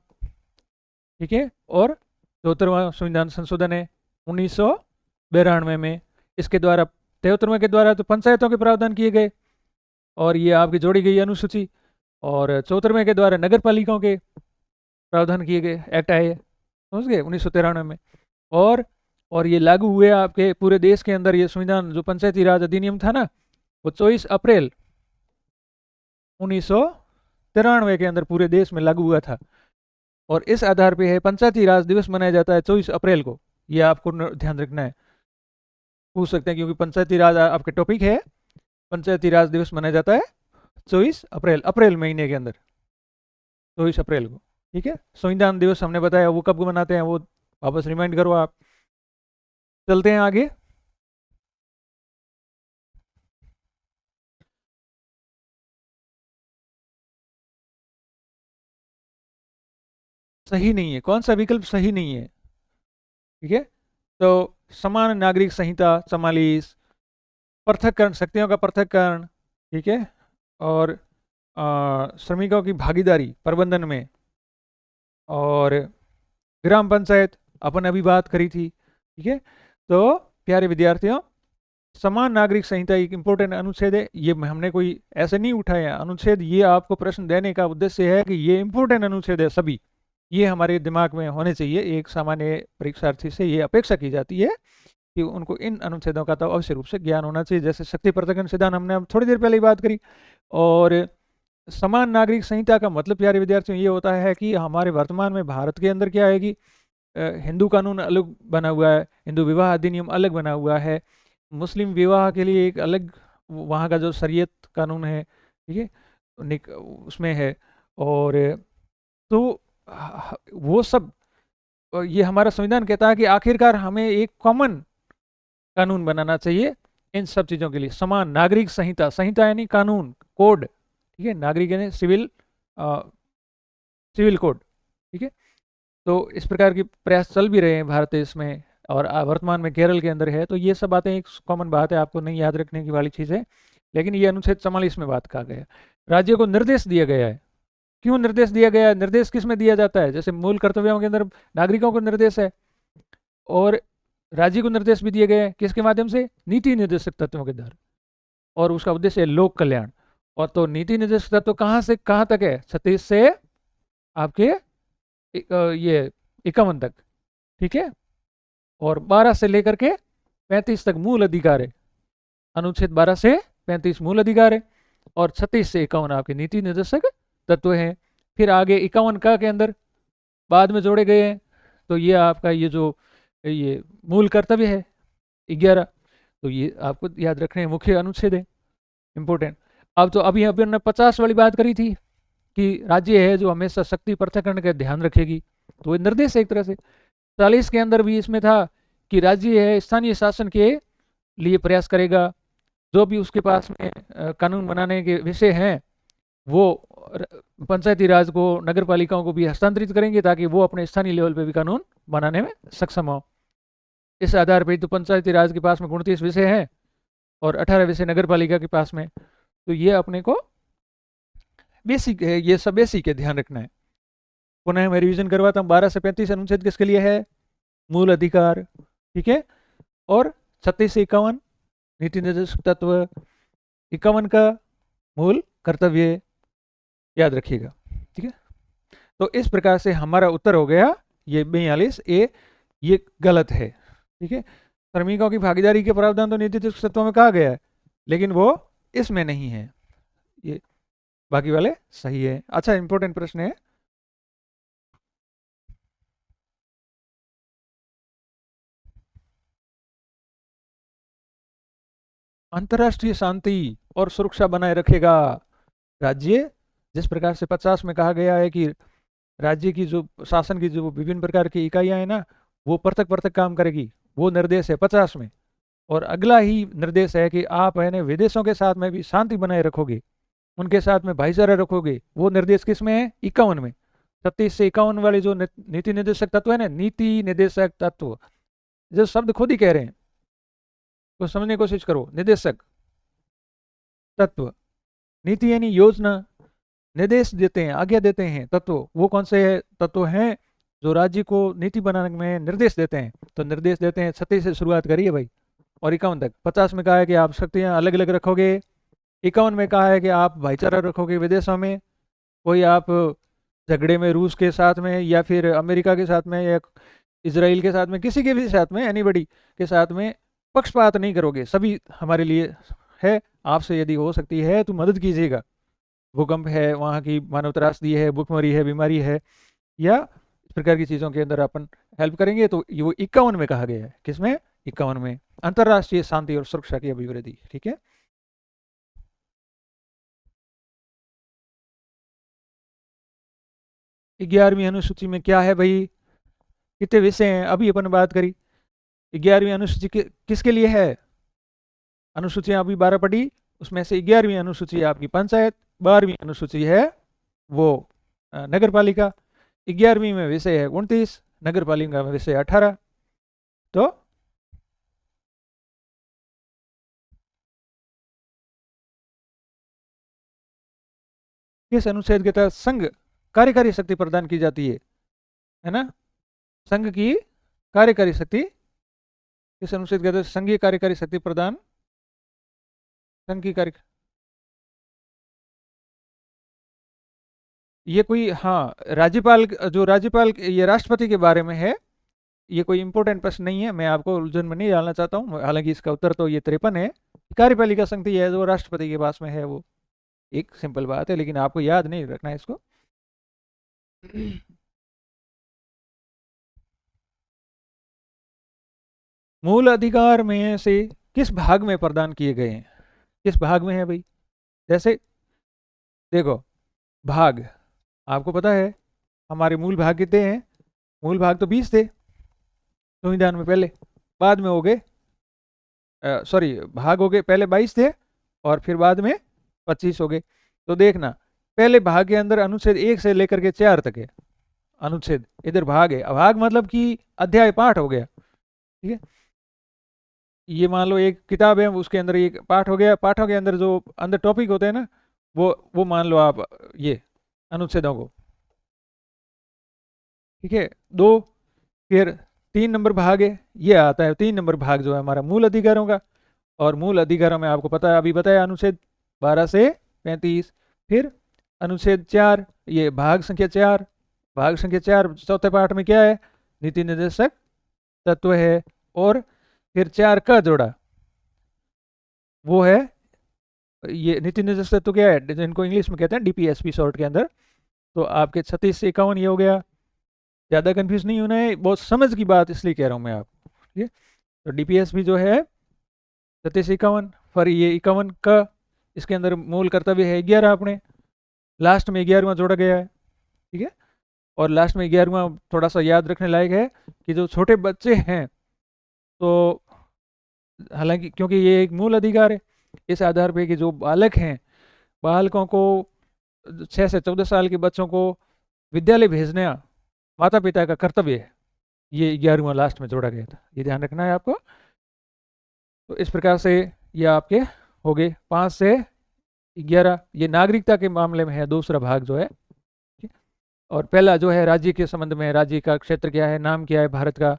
ठीक है, और 74वां संविधान संशोधन है 1992 में। इसके द्वारा 73वें के द्वारा तो पंचायतों के प्रावधान किए गए, और ये आपकी जोड़ी गई अनुसूची। और 74वें के द्वारा नगर पालिकाओं के प्रावधान किए गए, एक्ट आए, समझ गए, 1993 में। और ये लागू हुए आपके पूरे देश के अंदर। ये संविधान जो पंचायती राज अधिनियम था ना, वो 24 अप्रैल 1993 के अंदर पूरे देश में लागू हुआ था। और इस आधार पे है पंचायती राज दिवस मनाया जाता है 24 अप्रैल को। ये आपको ध्यान रखना है, पूछ सकते हैं, क्योंकि पंचायती राज आपके टॉपिक है। पंचायती राज दिवस मनाया जाता है 24 अप्रैल, अप्रैल महीने के अंदर, 24 अप्रैल को, ठीक है। संविधान दिवस हमने बताया, वो कब मनाते हैं वो वापस रिमाइंड करो आप। चलते हैं आगे। सही नहीं है, कौन सा विकल्प सही नहीं है? ठीक है, तो समान नागरिक संहिता 44, पृथक्करण, शक्तियों का पृथक्करण, ठीक है, और श्रमिकों की भागीदारी प्रबंधन में, और ग्राम पंचायत अपन अभी बात करी थी, ठीक है। तो प्यारे विद्यार्थियों, समान नागरिक संहिता एक इंपॉर्टेंट अनुच्छेद है, ये हमने कोई ऐसे नहीं उठाया अनुच्छेद, ये आपको प्रश्न देने का उद्देश्य है कि ये इंपॉर्टेंट अनुच्छेद है सभी, ये हमारे दिमाग में होने चाहिए। एक सामान्य परीक्षार्थी से ये अपेक्षा की जाती है कि उनको इन अनुच्छेदों का तो अवश्य रूप से ज्ञान होना चाहिए। जैसे शक्ति पृथक्करण सिद्धांत हमने अब थोड़ी देर पहले ही बात करी। और समान नागरिक संहिता का मतलब प्यारे विद्यार्थियों ये होता है कि हमारे वर्तमान में भारत के अंदर क्या है कि हिंदू कानून अलग बना हुआ है, हिंदू विवाह अधिनियम अलग बना हुआ है, मुस्लिम विवाह के लिए एक अलग वहाँ का जो शरीयत कानून है, ठीक है, उसमें है। और तो वो सब ये हमारा संविधान कहता है कि आखिरकार हमें एक कॉमन कानून बनाना चाहिए इन सब चीज़ों के लिए। समान नागरिक संहिता, संहिता यानी कानून, कोड, ठीक है, नागरिक यानी सिविल, सिविल कोड, ठीक है। तो इस प्रकार की प्रयास चल भी रहे हैं भारत देश में, और वर्तमान में केरल के अंदर है। तो ये सब बातें एक कॉमन बात है, आपको नहीं याद रखने की वाली चीज़ है। लेकिन ये अनुच्छेद 44 में बात कहा गया, राज्य को निर्देश दिया गया है। क्यों निर्देश दिया गया है? निर्देश किस में दिया जाता है? जैसे मूल कर्तव्यों के अंदर नागरिकों को निर्देश है, और राज्य को निर्देश भी दिए गए हैं। किसके माध्यम से? नीति निर्देशक तत्वों के द्वारा, और उसका उद्देश्य है लोक कल्याण। और तो नीति निर्देशक तत्व कहाँ से कहाँ तक है? 36 से आपके ये 51 तक, ठीक है। और 12 से लेकर के 35 तक मूल अधिकार है। अनुच्छेद 12 से 35 मूल अधिकार है, और 36 से 51 आपके नीति निर्देशक तत्व हैं। फिर आगे 51 का के अंदर बाद में जोड़े गए हैं। तो ये आपका ये जो ये मूल कर्तव्य है 11, तो ये आपको याद रखने हैं, मुख्य अनुच्छेद है, इंपोर्टेंट। अब तो अभी अभी हमने 50 वाली बात करी थी कि राज्य है जो हमेशा शक्ति पृथक्करण का ध्यान रखेगी, तो वो निर्देश है एक तरह से। 40 के अंदर भी इसमें था कि राज्य है स्थानीय शासन के लिए प्रयास करेगा, जो भी उसके पास में कानून बनाने के विषय हैं वो पंचायती राज को, नगर पालिकाओं को भी हस्तांतरित करेंगे, ताकि वो अपने स्थानीय लेवल पे भी कानून बनाने में सक्षम हो। इस आधार पर तो पंचायती राज के पास में 29 विषय हैं और 18 विषय नगर पालिका के पास में। तो ये अपने को बेसिक है, ये सब बेसिक है, ध्यान रखना है। पुनः मैं रिविजन करवाता हूँ। 12 से 35 अनुच्छेद किसके लिए है? मूल अधिकार, ठीक है। और 36 से 51 नीति निर्देशक तत्व, 51 का मूल कर्तव्य, याद रखिएगा, ठीक है। तो इस प्रकार से हमारा उत्तर हो गया ये 42 ए, ये गलत है, ठीक है। श्रमिकों की भागीदारी के प्रावधान तो नीति निर्देशक तत्व में कहा गया है, लेकिन वो इसमें नहीं है, ये बाकी वाले सही है। अच्छा, इंपॉर्टेंट प्रश्न है, अंतरराष्ट्रीय शांति और सुरक्षा बनाए रखेगा राज्य। जिस प्रकार से 50 में कहा गया है कि राज्य की जो शासन की जो विभिन्न प्रकार की इकाइयां हैं ना, वो पृथक पृथक काम करेगी, वो निर्देश है 50 में। और अगला ही निर्देश है कि आप है विदेशों के साथ में भी शांति बनाए रखोगे, उनके साथ में भाईचारा रखोगे, वो निर्देश किस में है? 51 में। 36 से 51 वाले जो नीति निर्देशक तत्व है ना, नीति निर्देशक तत्व, जो शब्द खुद ही कह रहे हैं, तो समझने की कोशिश करो। निर्देशक तत्व, नीति यानी योजना, निर्देश देते हैं, आज्ञा देते हैं तत्व, वो कौन से तत्व हैं? जो राज्य को नीति बनाने में निर्देश देते हैं। तो निर्देश देते हैं 36 से शुरुआत करिए भाई, और 51 तक। 50 में कहा है कि आप शक्तियाँ अलग अलग रखोगे, 51 में कहा है कि आप भाईचारा रखोगे विदेशों में, कोई आप झगड़े में रूस के साथ में या फिर अमेरिका के साथ में या इसराइल के साथ में, किसी के भी साथ में, एनीबडी के साथ में पक्षपात नहीं करोगे, सभी हमारे लिए है। आपसे यदि हो सकती है तो मदद कीजिएगा, भूकंप है, वहाँ की मानव त्रासदी है, भूखमरी है, बीमारी है, या इस प्रकार की चीज़ों के अंदर अपन हेल्प करेंगे। तो ये वो 51 में कहा गया है, किसमें? 51 में, अंतरराष्ट्रीय शांति और सुरक्षा की अभिवृद्धि, ठीक है। ग्यारहवीं अनुसूची में क्या है भाई? कितने विषय हैं? अभी अपन बात करी। 11वीं अनुसूची किसके लिए है? अनुसूचियां अभी 12 पढ़ी, उसमें से 11वीं अनुसूची आपकी पंचायत, 12वीं अनुसूची है वो नगर पालिका। 11वीं में विषय है 29, नगर पालिका में विषय 18। तो किस अनुच्छेद के तहत संघ कार्यकारी शक्ति प्रदान की जाती है ना? संघ की कार्यकारी शक्ति किस अनुच्छेद के तहत संघीय कार्यकारी शक्ति प्रदान संघ की कार्य, ये कोई, हाँ राज्यपाल, जो राज्यपाल ये राष्ट्रपति के बारे में है, ये कोई इंपॉर्टेंट प्रश्न नहीं है, मैं आपको उलझन में नहीं डालना चाहता हूँ, हालांकि इसका उत्तर तो ये 53 है। कार्यपालिका शक्ति है जो राष्ट्रपति के पास में है, वो एक सिंपल बात है, लेकिन आपको याद नहीं रखना है इसको। मूल अधिकार में से किस भाग में प्रदान किए गए हैं, किस भाग में है भाई? जैसे देखो, भाग आपको पता है हमारे मूल भाग कितने हैं, मूल भाग तो 20 थे संविधान में पहले, बाद में हो गए, सॉरी भाग हो गए, पहले 22 थे और फिर बाद में 25 हो गए। तो देखना, पहले भाग के अंदर अनुच्छेद 1 से लेकर के 4 तक है अनुच्छेद, इधर भाग है, भाग मतलब कि अध्याय पाठ हो गया, ठीक है। ये मान लो एक किताब है, उसके अंदर एक पाठ हो गया, पाठों के अंदर जो अंदर टॉपिक होते हैं ना, वो मान लो आप ये अनुच्छेदों को, ठीक है। दो, फिर 3 नंबर भाग है, ये आता है 3 नंबर भाग जो है हमारा मूल अधिकारों का, और मूल अधिकारों में आपको पता है, अभी बताया अनुच्छेद 12 से 35, फिर अनुच्छेद 4, ये भाग संख्या 4, भाग संख्या 4 चौथे पाठ में क्या है, नीति निर्देशक तत्व है, और फिर 4 का जोड़ा, वो है ये नीति निर्देशक तत्व क्या है, जिनको इंग्लिश में कहते हैं डीपीएसपी शॉर्ट के अंदर। तो आपके 36 से 51 ये हो गया, ज़्यादा कंफ्यूज नहीं होना है, बहुत समझ की बात इसलिए कह रहा हूँ मैं आपको, ठीक है। तो डीपीएसपी जो है 36 51, फिर ये 51 का, इसके अंदर मूल कर्तव्य है 11, अपने लास्ट में 11वां जोड़ा गया है, ठीक है। और लास्ट में 11वां थोड़ा सा याद रखने लायक है कि जो छोटे बच्चे हैं, तो हालांकि क्योंकि ये एक मूल अधिकार है, इस आधार पे कि जो बालक हैं, बालकों को 6 से 14 साल के बच्चों को विद्यालय भेजना माता पिता का कर्तव्य है, ये 11वां लास्ट में जोड़ा गया था, ये ध्यान रखना है आपको। तो इस प्रकार से ये आपके हो गए 5 से 11, ये नागरिकता के मामले में है दूसरा भाग जो है, ठीक है? और पहला जो है राज्य के संबंध में, राज्य का क्षेत्र क्या है, नाम क्या है भारत का,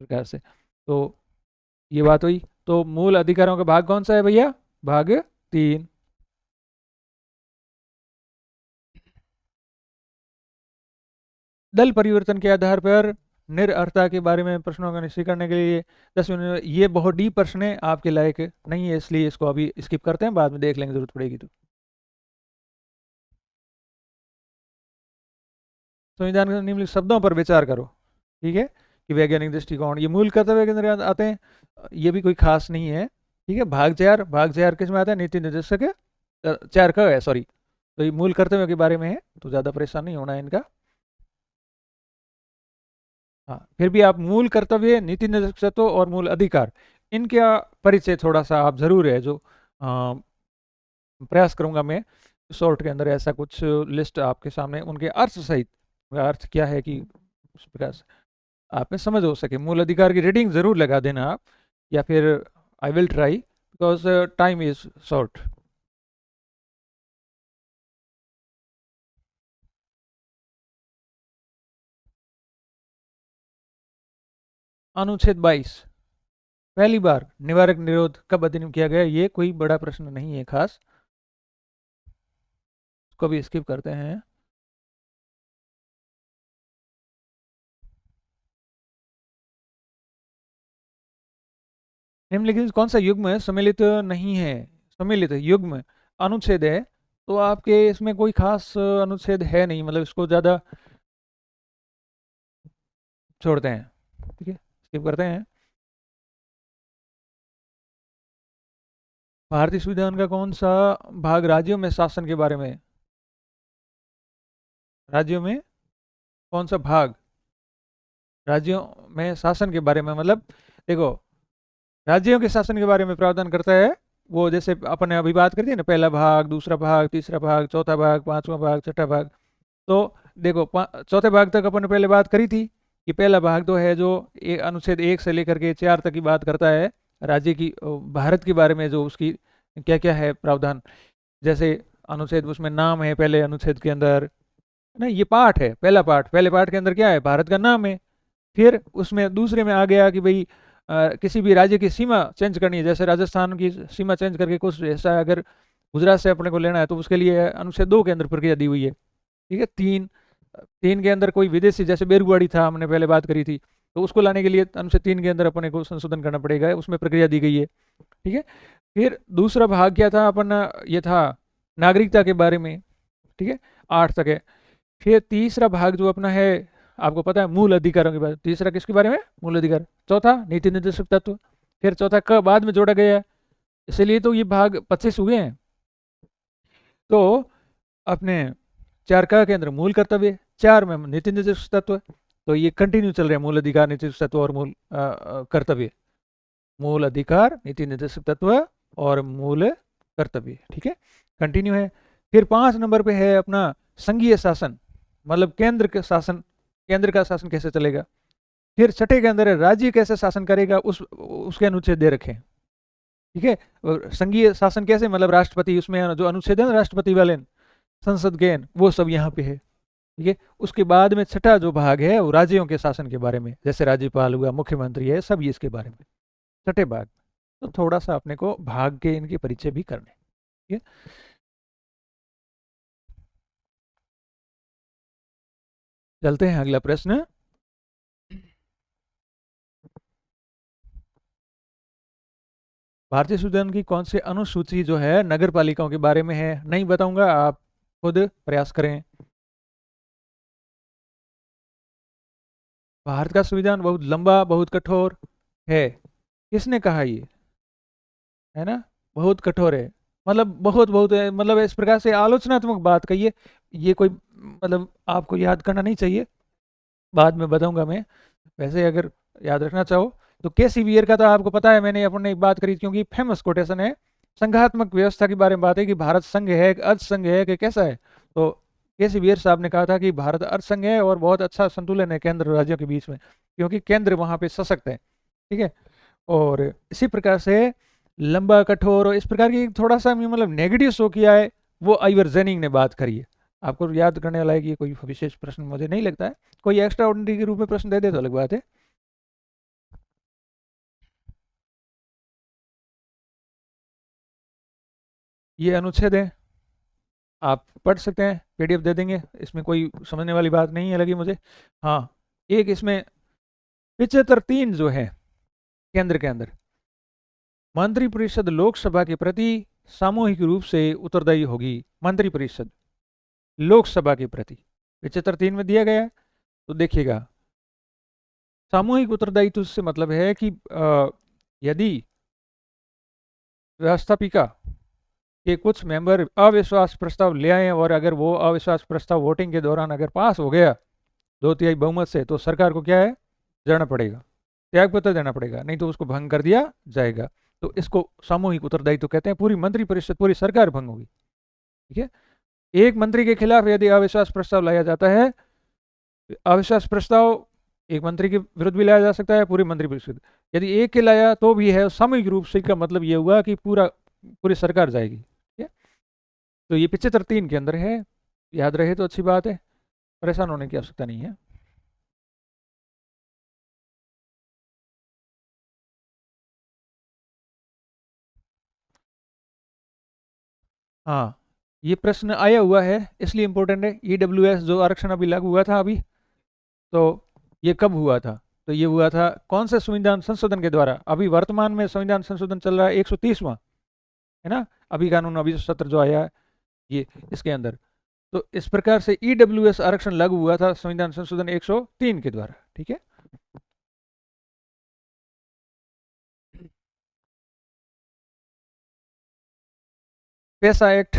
प्रकार से। तो ये बात हुई। तो मूल अधिकारों का भाग कौन सा है भैया, भाग 3। दल परिवर्तन के आधार पर निरअर्हता के बारे में प्रश्नों का निश्चय करने के लिए 10 मिनट, ये बहुत डीप प्रश्न है, आपके लायक नहीं है, इसलिए इसको अभी स्किप करते हैं, बाद में देख लेंगे जरूरत पड़ेगी तो। संविधान के निम्नलिखित शब्दों पर विचार करो, ठीक है, कि वैज्ञानिक दृष्टिकोण, ये मूल कर्तव्य के अंदर आते हैं, ये भी कोई खास नहीं है, ठीक है। भाग 4, भाग 4 किस में आता है, नीति निर्देशक है, 4 का है सॉरी, तो ये मूल कर्तव्य के बारे में है, तो ज़्यादा परेशान नहीं होना है इनका। हाँ, फिर भी आप मूल कर्तव्य, नीति निर्देशक और मूल अधिकार, इनका परिचय थोड़ा सा आप जरूर है, जो प्रयास करूंगा मैं शॉर्ट के अंदर ऐसा कुछ लिस्ट आपके सामने, उनके अर्थ सहित, अर्थ क्या है कि उस प्रकार से आप में समझ हो सके। मूल अधिकार की रीडिंग जरूर लगा देना आप, या फिर I will try because time is short. अनुच्छेद 22, पहली बार निवारक निरोध कब अधिनियम किया गया, ये कोई बड़ा प्रश्न नहीं है खास, इसको भी स्किप करते हैं। निम्नलिखित कौन सा युग्म है सम्मिलित नहीं है, सम्मिलित युग्म अनुच्छेद है, तो आपके इसमें कोई खास अनुच्छेद है नहीं, मतलब इसको ज्यादा छोड़ते हैं, ठीक है, स्किप करते हैं। भारतीय संविधान का कौन सा भाग राज्यों में शासन के बारे में, राज्यों में कौन सा भाग राज्यों में शासन के बारे में, मतलब देखो, राज्यों के शासन के बारे में प्रावधान करता है, वो जैसे अपन ने अभी बात करी थी ना, पहला भाग, दूसरा भाग, तीसरा भाग, चौथा भाग, पांचवा भाग, छठा भाग। तो देखो चौथे भाग तक अपन ने पहले बात करी थी कि पहला भाग तो है जो अनुच्छेद 1 से लेकर के 4 तक की बात करता है, राज्य की, भारत के बारे में जो उसकी क्या क्या है प्रावधान, जैसे अनुच्छेद, उसमें नाम है पहले अनुच्छेद के अंदर, नहीं ये पाठ है, पहला पाठ, पहले पाठ के अंदर क्या है, भारत का नाम है। फिर उसमें दूसरे में आ गया कि भाई किसी भी राज्य की सीमा चेंज करनी है, जैसे राजस्थान की सीमा चेंज करके कुछ ऐसा अगर गुजरात से अपने को लेना है तो उसके लिए अनुच्छेद 2 के अंदर प्रक्रिया दी हुई है। ठीक है, तीन तीन के अंदर कोई विदेशी, जैसे बेरुआड़ी था, हमने पहले बात करी थी, तो उसको लाने के लिए अनुच्छेद 3 के अंदर अपने को संशोधन करना पड़ेगा, उसमें प्रक्रिया दी गई है। ठीक है, फिर दूसरा भाग क्या था अपन, ये था नागरिकता के बारे में। ठीक है, 8 तक है। फिर तीसरा भाग जो अपना है, आपको पता है, मूल अधिकारों के बारे में। तीसरा किसके बारे में? मूल अधिकार। चौथा नीति निर्देशक तत्व। फिर चौथा क बाद में जोड़ा गया है, इसलिए तो ये भाग 25 हुए हैं। तो अपने 4 क के अंदर मूल कर्तव्य, 4 में नीति निर्देशक तत्व, तो ये कंटिन्यू चल रहा है, मूल अधिकार, नीति निर्देशक तत्व और मूल कर्तव्य। मूल अधिकार, नीति निर्देशक तत्व और मूल कर्तव्य। ठीक है, कंटिन्यू है। फिर 5 नंबर पे है अपना संघीय शासन, मतलब केंद्र का शासन, केंद्र का शासन कैसे चलेगा। फिर 6 के अंदर है राज्य कैसे शासन करेगा, उसके अनुच्छेद दे रखे हैं। ठीक है, और संघीय शासन कैसे, मतलब राष्ट्रपति, उसमें जो अनुच्छेद है राष्ट्रपति वाले, संसद के, वो सब यहाँ पे है। ठीक है, उसके बाद में 6ठा जो भाग है वो राज्यों के शासन के बारे में, जैसे राज्यपाल हुआ, मुख्यमंत्री है, सब ये इसके बारे में, 6ठे भाग। तो थोड़ा सा अपने को भाग के इनके परिचय भी करने। ठीक है, चलते हैं अगला प्रश्न। भारतीय संविधान की कौन सी अनुसूची जो है नगर पालिकाओं के बारे में है? नहीं बताऊंगा, आप खुद प्रयास करें। भारत का संविधान बहुत लंबा, बहुत कठोर है। किसने कहा ये? है ना, बहुत कठोर है, मतलब बहुत बहुत है, मतलब इस प्रकार से आलोचनात्मक बात कही है। ये कोई मतलब आपको याद करना नहीं चाहिए, बाद में बताऊंगा मैं। वैसे अगर याद रखना चाहो तो केसी वियर का तो आपको पता है, मैंने अपने एक बात करी, क्योंकि फेमस कोटेशन है। संघात्मक व्यवस्था के बारे में बात है कि भारत संघ है, अर्ध संघ है, कि कैसा है। तो केसी वियर साहब ने कहा था कि भारत अर्ध संघ है और बहुत अच्छा संतुलन है केंद्र राज्यों के बीच में, क्योंकि केंद्र वहां पे सशक्त है। ठीक है, और इसी प्रकार से लंबा, कठोर और इस प्रकार की थोड़ा सा मतलब नेगेटिव शो किया है, वो आइवर जेनिंग ने बात करी है। आपको याद करने वाला है कि कोई विशेष प्रश्न मुझे नहीं लगता है, कोई एक्स्ट्रा ऑर्डिनरी के रूप में प्रश्न दे दे तो अलग बात है। ये अनुच्छेद है, आप पढ़ सकते हैं, पीडीएफ दे देंगे, इसमें कोई समझने वाली बात नहीं है लगी मुझे। हाँ, एक इसमें 75(3) जो है केंद्र के अंदर, मंत्रिपरिषद लोकसभा के प्रति सामूहिक रूप से उत्तरदायी होगी। मंत्रिपरिषद लोकसभा के प्रति 75(3) में दिया गया है। तो देखिएगा, सामूहिक उत्तरदायित्व से मतलब है कि यदि व्यवस्थापिका के कुछ मेंबर अविश्वास प्रस्ताव ले आए और अगर वो अविश्वास प्रस्ताव वोटिंग के दौरान अगर पास हो गया 2/3 बहुमत से, तो सरकार को क्या है, जाना पड़ेगा, त्यागपत्र देना पड़ेगा, नहीं तो उसको भंग कर दिया जाएगा। तो इसको सामूहिक उत्तरदायित्व कहते हैं। पूरी मंत्रिपरिषद, पूरी सरकार भंग होगी। ठीक है, एक मंत्री के खिलाफ यदि अविश्वास प्रस्ताव लाया जाता है, अविश्वास प्रस्ताव एक मंत्री के विरुद्ध भी लाया जा सकता है, पूरी मंत्रिपरिषद, यदि एक के लाया तो भी है, सामूहिक रूप से का मतलब ये हुआ कि पूरी सरकार जाएगी। ठीक है, तो ये 75(3) के अंदर है, याद रहे तो अच्छी बात है, परेशान होने की आवश्यकता नहीं है। हाँ, ये प्रश्न आया हुआ है, इसलिए इम्पोर्टेंट है। ईडब्ल्यूएस जो आरक्षण अभी लागू हुआ था अभी, तो ये कब हुआ था? तो ये हुआ था कौन से संविधान संशोधन के द्वारा? अभी वर्तमान में संविधान संशोधन चल रहा है 130वां, है ना, अभी कानून अभी सत्र जो आया है ये, इसके अंदर। तो इस प्रकार से ईडब्ल्यूएस आरक्षण लागू हुआ था संविधान संशोधन 103 के द्वारा। ठीक है, पैसा एक्ट,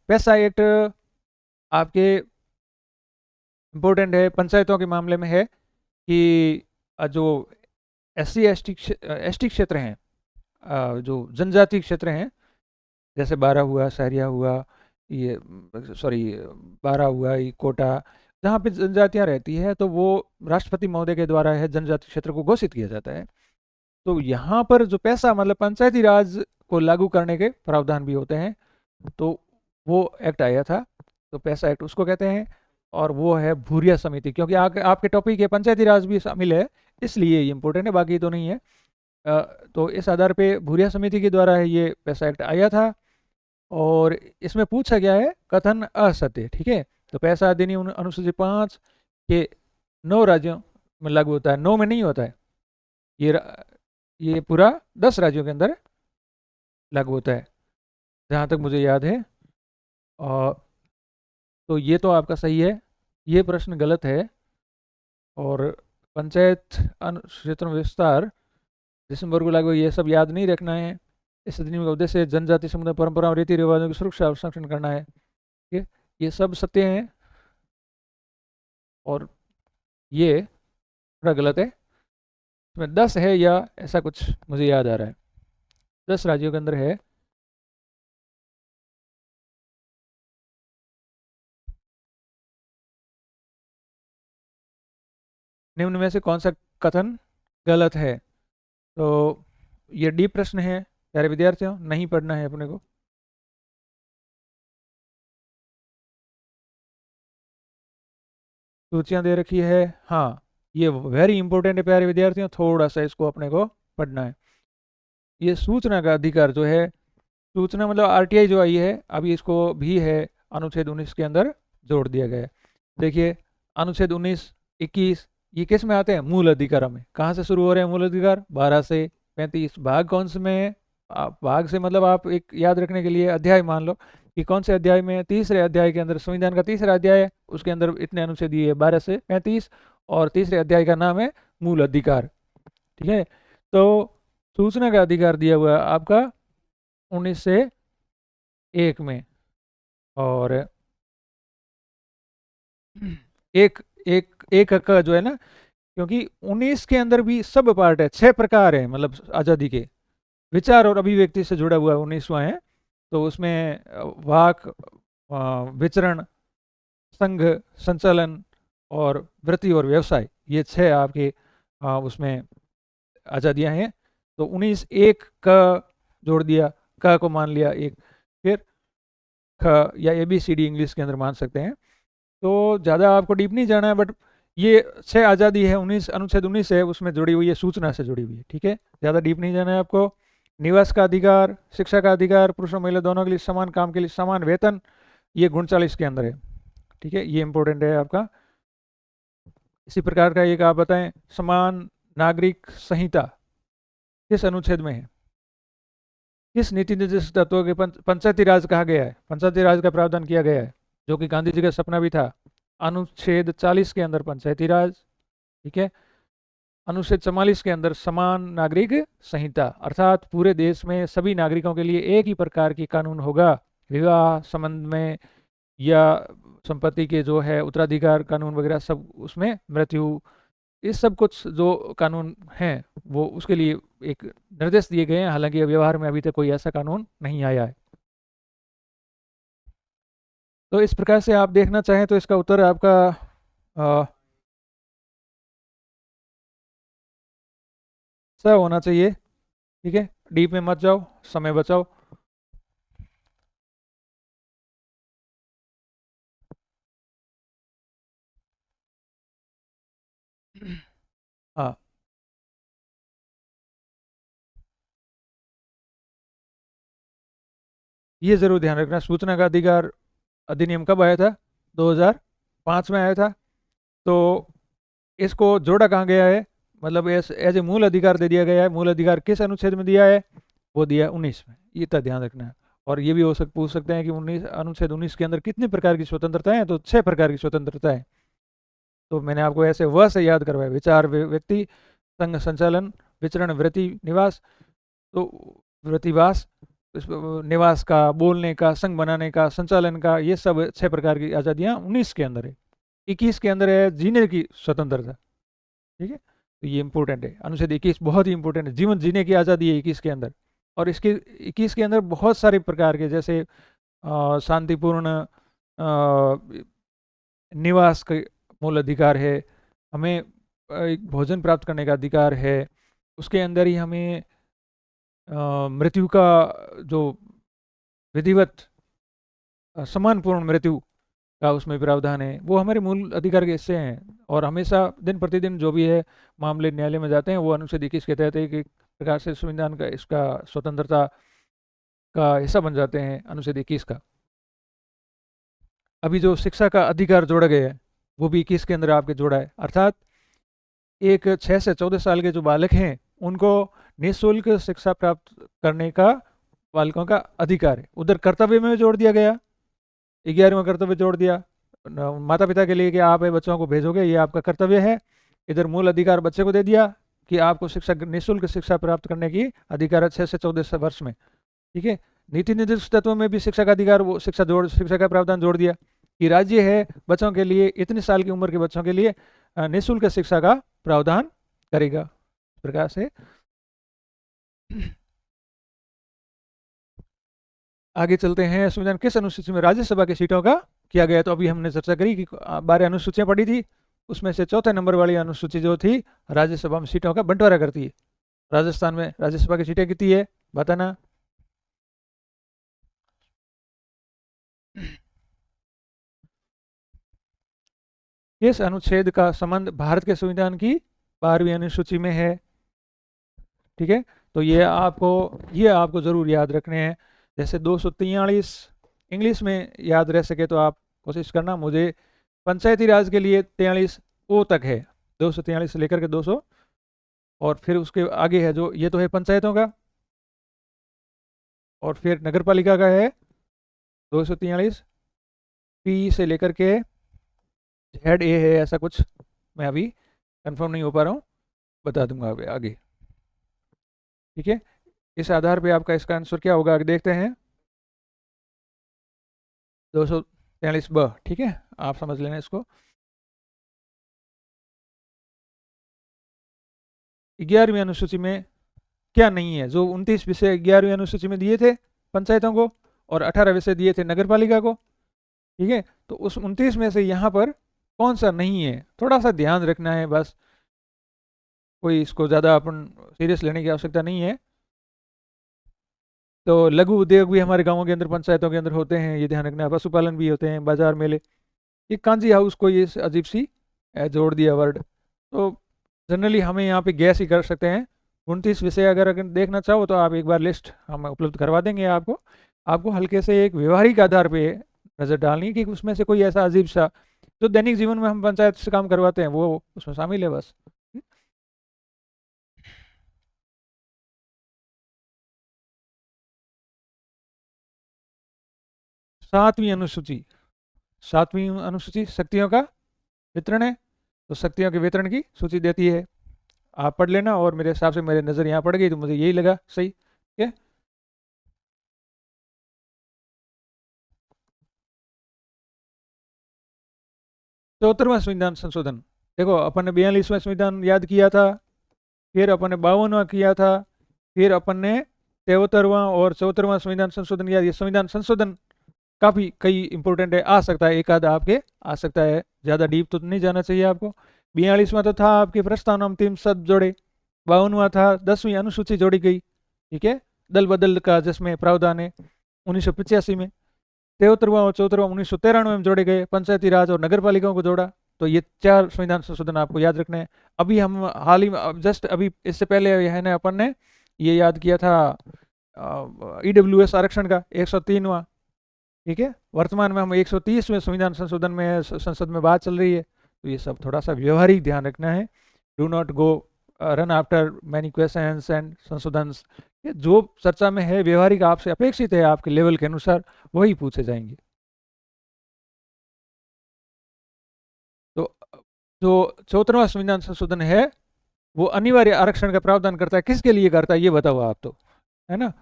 पैसा एक्ट आपके इम्पोर्टेंट है, पंचायतों के मामले में है कि जो SC ST क्षेत्र हैं, जो जनजाति क्षेत्र हैं, जैसे बारा हुआ, सहरिया हुआ, ये सॉरी बारा हुआ, ये कोटा, जहाँ पे जनजातियाँ रहती है, तो वो राष्ट्रपति महोदय के द्वारा है जनजाति क्षेत्र को घोषित किया जाता है। तो यहाँ पर जो पैसा मतलब पंचायती राज को लागू करने के प्रावधान भी होते हैं, तो वो एक्ट आया था, तो पैसा एक्ट उसको कहते हैं। और वो है भूरिया समिति, क्योंकि आपके टॉपिक है पंचायती राज भी शामिल है, इसलिए ये इंपॉर्टेंट है, बाकी तो नहीं है। तो इस आधार पे भूरिया समिति के द्वारा ये पैसा एक्ट आया था। और इसमें पूछा गया है कथन असत्य, ठीक है। तो पैसा अधिनियम अनुसूची 5 के 9 राज्यों में लागू होता है, 9 में नहीं होता है, ये पूरा 10 राज्यों के अंदर लागू होता है जहाँ तक मुझे याद है। और तो ये तो आपका सही है, ये प्रश्न गलत है। और पंचायत क्षेत्र विस्तार दिसंबर को लागू, ये सब याद नहीं रखना है। इस अधिनियम का उद्देश्य जनजाति समुदाय परंपराओं रीति रिवाजों की सुरक्षा और संरक्षण करना है, ठीक है। ये सब सत्य है और ये थोड़ा गलत है। इसमें 10 है या ऐसा कुछ मुझे याद आ रहा है, 10 राज्यों के अंदर है। निम्न में से कौन सा कथन गलत है? तो ये डीप प्रश्न है प्यारे विद्यार्थियों, नहीं पढ़ना है अपने को। सूचियां दे रखी है, हाँ, ये वेरी इंपॉर्टेंट है प्यारे विद्यार्थियों, थोड़ा सा इसको अपने को पढ़ना है। ये सूचना का अधिकार जो है, सूचना मतलब आरटीआई जो आई है, अभी इसको भी है अनुच्छेद 19 के अंदर जोड़ दिया गया है। देखिए अनुच्छेद 19, 21 ये किस में आते हैं? मूल अधिकारों में। कहाँ से शुरू हो रहे हैं मूल अधिकार? 12 से 35। भाग कौन से में है? भाग से मतलब आप एक याद रखने के लिए अध्याय मान लो कि कौन से अध्याय में? तीसरे अध्याय के अंदर, संविधान का तीसरा अध्याय है, उसके अंदर इतने अनुच्छेद दिए 12 से 35, और तीसरे अध्याय का नाम है मूल अधिकार, ठीक है। तो सूचना का अधिकार दिया हुआ है आपका 19 से 1 में। और एक एक एक का जो है ना, क्योंकि 19 के अंदर भी सब पार्ट है, 6 प्रकार है, मतलब आज़ादी के विचार और अभिव्यक्ति से जुड़ा हुआ 19वां है। तो उसमें वाक, विचरण, संघ, संचालन और वृत्ति और व्यवसाय, ये 6 आपके उसमें आज़ादियाँ हैं। तो 19 एक का जोड़ दिया, क को मान लिया एक, फिर ख या ABCD इंग्लिश के अंदर मान सकते हैं। तो ज़्यादा आपको डीप नहीं जाना है, बट ये 6 आज़ादी है, 19 अनुच्छेद 19 है, उसमें जुड़ी हुई है, सूचना से जुड़ी हुई है, ठीक है। ज़्यादा डीप नहीं जाना है आपको। निवास का अधिकार, शिक्षा का अधिकार, पुरुष और महिला दोनों के लिए समान काम के लिए समान वेतन, ये 39 के अंदर है, ठीक है, ये इंपॉर्टेंट है आपका। इसी प्रकार का एक आप बताएं, समान नागरिक संहिता किस अनुच्छेद में है? किस नीति निर्देशक तत्वों के पंचायती राज कहा गया है? पंचायती राज का प्रावधान किया गया है, जो कि गांधी जी का सपना भी था। अनुच्छेद 40 के अंदर पंचायती राज, ठीक है। अनुच्छेद 44 के अंदर समान नागरिक संहिता, अर्थात पूरे देश में सभी नागरिकों के लिए एक ही प्रकार की कानून होगा। विवाह संबंध में या संपत्ति के जो है उत्तराधिकार कानून वगैरह सब उसमें, मृत्यु, इस सब कुछ जो कानून हैं वो उसके लिए एक निर्देश दिए गए हैं। हालांकि व्यवहार में अभी तक कोई ऐसा कानून नहीं आया है। तो इस प्रकार से आप देखना चाहें तो इसका उत्तर आपका स होना चाहिए, ठीक है। डीप में मत जाओ, समय बचाओ। हाँ, ये जरूर ध्यान रखना, सूचना का अधिकार अधिनियम कब आया था? 2005 में आया था। तो इसको जोड़ा कहाँ गया है? मतलब एज ए मूल अधिकार दे दिया गया है। मूल अधिकार किस अनुच्छेद में दिया है? वो दिया है 19 में, ये तो ध्यान रखना है। और ये भी पूछ सकते हैं कि 19 अनुच्छेद 19 के अंदर कितने प्रकार की स्वतंत्रता है? तो 6 प्रकार की स्वतंत्रता है। तो मैंने आपको ऐसे वह से याद करवाया, विचार, व्यक्ति, संघ, संचालन, विचरण, वृत्ति, निवास। तो वृत्तिवास, निवास का, बोलने का, संघ बनाने का, संचालन का, ये सब 6 प्रकार की आज़ादियाँ 19 के अंदर है। 21 के अंदर है जीने की स्वतंत्रता, ठीक है। तो ये इंपॉर्टेंट है, अनुच्छेद 21 बहुत ही इंपॉर्टेंट है, जीवन जीने की आज़ादी है 21 के अंदर। और इसके 21 के अंदर बहुत सारे प्रकार के, जैसे शांतिपूर्ण निवास का मूल अधिकार है, हमें एक भोजन प्राप्त करने का अधिकार है, उसके अंदर ही हमें मृत्यु का जो विधिवत सम्मानपूर्ण मृत्यु का उसमें प्रावधान है, वो हमारे मूल अधिकार के हिस्से हैं। और हमेशा दिन प्रतिदिन जो भी है मामले न्यायालय में जाते हैं, वो अनुच्छेद 21 के तहत एक प्रकार से संविधान का इसका स्वतंत्रता का हिस्सा बन जाते हैं अनुच्छेद 21 का। अभी जो शिक्षा का अधिकार जोड़ा गया है वो भी 21 के अंदर आपके जोड़ा है, अर्थात एक 6 से 14 साल के जो बालक हैं उनको निःशुल्क शिक्षा प्राप्त करने का बालकों का अधिकार है। उधर कर्तव्य में जोड़ दिया गया, 11वां कर्तव्य जोड़ दिया माता पिता के लिए कि आप बच्चों को भेजोगे, ये आपका कर्तव्य है। इधर मूल अधिकार बच्चे को दे दिया कि आपको शिक्षा निःशुल्क शिक्षा प्राप्त करने की अधिकार है 6 से 14 वर्ष में। ठीक है, नीति निर्देश तत्व में भी शिक्षा का अधिकार वो शिक्षा का प्रावधान जोड़ दिया कि राज्य है बच्चों के लिए, इतनी साल की उम्र के बच्चों के लिए निःशुल्क शिक्षा का प्रावधान करेगा। इस प्रकार से आगे चलते हैं। संविधान किस अनुसूची में राज्यसभा की सीटों का किया गया? तो अभी हमने चर्चा करी कि 12 अनुसूचियां पड़ी थी, उसमें से चौथे नंबर वाली अनुसूची जो थी राज्यसभा में सीटों का बंटवारा करती है। राजस्थान में राज्यसभा की सीटें कितनी है बताना। इस अनुच्छेद का संबंध भारत के संविधान की 12वीं अनुसूची में है। ठीक है, तो ये आपको जरूर याद रखने हैं। जैसे 243 इंग्लिश में याद रह सके तो आप कोशिश करना। मुझे पंचायती राज के लिए 43 ओ तक है, 243 से लेकर के 200, और फिर उसके आगे है जो ये तो है पंचायतों का, और फिर नगर पालिका का है 243 पी से लेकर के जेड ए है, ऐसा कुछ मैं अभी कंफर्म नहीं हो पा रहा हूँ, बता दूंगा अभी आगे। ठीक है, इस आधार पे आपका इसका आंसर क्या होगा आगे देखते हैं। 243 ब। ठीक है, आप समझ लेना इसको। 11वीं अनुसूची में क्या नहीं है? जो 29 विषय 11वीं अनुसूची में दिए थे पंचायतों को और 18 विषय दिए थे नगर पालिका को। ठीक है, तो उस 29 में से यहाँ पर कौन सा नहीं है, थोड़ा सा ध्यान रखना है बस। कोई इसको ज़्यादा अपन सीरियस लेने की आवश्यकता नहीं है। तो लघु उद्योग भी हमारे गांवों के अंदर पंचायतों के अंदर होते हैं, ये ध्यान रखना है। पशुपालन भी होते हैं, बाजार मेले। ये कांजी हाउस को ये अजीब सी जोड़ दिया वर्ड, तो जनरली हमें यहाँ पे गैस ही कर सकते हैं। 29 विषय अगर देखना चाहो तो आप एक बार लिस्ट हम उपलब्ध करवा देंगे आपको। आपको हल्के से एक व्यवहारिक आधार पे नज़र डालनी कि उसमें से कोई ऐसा अजीब सा जो दैनिक जीवन में हम पंचायत से काम करवाते हैं वो उसमें शामिल है बस। 7वीं अनुसूची, 7वीं अनुसूची शक्तियों का वितरण है, तो शक्तियों के वितरण की सूची देती है। आप पढ़ लेना, और मेरे हिसाब से मेरे नज़र यहाँ पड़ गई तो मुझे यही लगा सही। ठीक है, चौहत्तरवां संविधान संशोधन। देखो अपन ने 42वां संविधान याद किया था, फिर अपन ने 52वां किया था, फिर अपन ने 73वां और 74वां संविधान संशोधन किया। ये संविधान संशोधन काफ़ी कई इंपॉर्टेंट है, आ सकता है एक आध आपके आ सकता है, ज़्यादा डीप तो नहीं जाना चाहिए आपको। 42वां तो था आपके प्रस्तावना अंतिम शब्द जोड़े, 52वां था 10वीं अनुसूची जोड़ी गई। ठीक है, दल बदल का जिसमें प्रावधान है 1985 में। 73वां और 74वां 1993 में जोड़े गए, पंचायती राज और नगर पालिकाओं को जोड़ा। तो ये 4 संविधान संशोधन आपको याद रखने हैं। अभी हम हाल ही में जस्ट अभी इससे पहले है ना अपन ने ये याद किया था EWS आरक्षण का 103वां। ठीक है, वर्तमान में हम 130वें संविधान संशोधन में संसद में बात चल रही है, तो ये सब थोड़ा सा व्यवहारिक ध्यान रखना है। Do not go run after many questions and संशोधन। जो चर्चा में है व्यवहारिक आपसे अपेक्षित है आपके लेवल के अनुसार वही पूछे जाएंगे। तो जो 74वां संविधान संशोधन है वो अनिवार्य आरक्षण का प्रावधान करता है, किसके लिए करता है ये बताओ आप, तो है ना।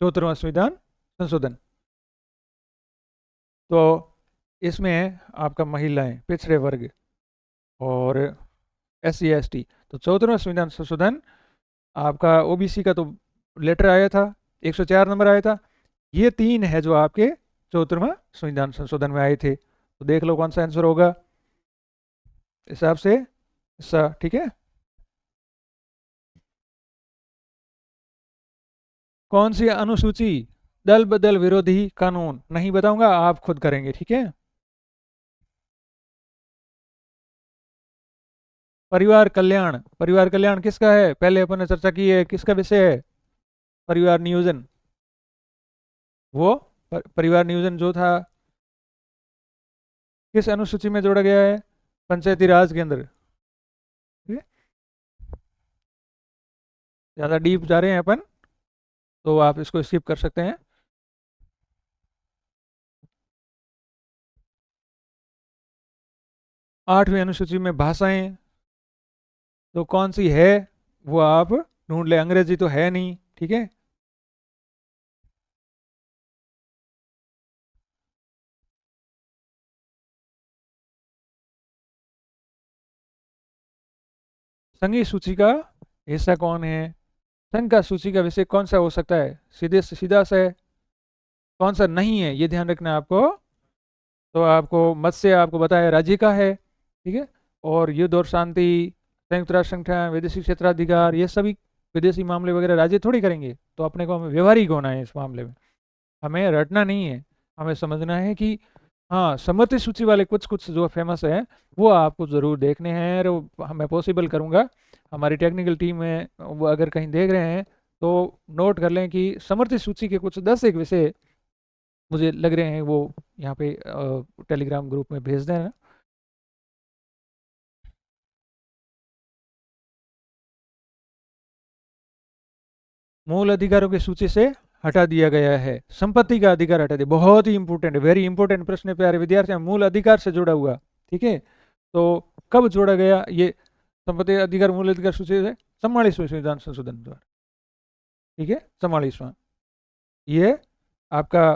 74वां संविधान संशोधन तो इसमें आपका महिलाएं, पिछड़े वर्ग और SC ST, तो 74वां संविधान संशोधन आपका OBC का तो लेटर आया था, 104 नंबर आया था। ये 3 है जो आपके 74वां संविधान संशोधन में आए थे। तो देख लो कौन सा आंसर होगा हिसाब से ऐसा। ठीक है, कौन सी अनुसूची दल बदल विरोधी कानून, नहीं बताऊंगा आप खुद करेंगे। ठीक है, परिवार कल्याण, परिवार कल्याण किसका है? पहले अपन ने चर्चा की है, किसका विषय है? परिवार नियोजन। वो परिवार नियोजन जो था किस अनुसूची में जोड़ा गया है? पंचायती राज के अंदर। ठीक है, ज्यादा डीप जा रहे हैं अपन तो आप इसको स्किप कर सकते हैं। आठवीं अनुसूची में भाषाएं तो कौन सी है वो आप ढूंढ ले, अंग्रेजी तो है नहीं। ठीक है, संघीय सूची का हिस्सा कौन है? संघ का सूची का विषय कौन सा हो सकता है? सीधे से सीधा सा है, कौन सा नहीं है ये ध्यान रखना है आपको। तो आपको मत्स्य आपको बताया राज्य का है। ठीक है, और युद्ध और शांति, संयुक्त राष्ट्र संगठन, विदेशी क्षेत्राधिकार, ये सभी विदेशी मामले वगैरह राज्य थोड़ी करेंगे। तो अपने को हमें व्यवहारिक होना है इस मामले में, हमें रटना नहीं है। हमें समझना है कि हाँ, सम्मति सूची वाले कुछ कुछ जो फेमस है वो आपको ज़रूर देखने हैं, और मैं पॉसिबल करूँगा। हमारी टेक्निकल टीम में वो अगर कहीं देख रहे हैं तो नोट कर लें कि समर्थित सूची के कुछ 10 एक विषय मुझे लग रहे हैं, वो यहाँ पे टेलीग्राम ग्रुप में भेज देना। मूल अधिकारों की सूची से हटा दिया गया है, संपत्ति का अधिकार हटा दिया। बहुत ही इंपॉर्टेंट, वेरी इंपॉर्टेंट प्रश्न है प्यारे विद्यार्थी, मूल अधिकार से जुड़ा हुआ। ठीक है, तो कब जोड़ा गया ये संपत्ति अधिकार मूल अधिकार सूची से? 44वें संविधान संशोधन द्वारा। ठीक है, 44वां ये आपका,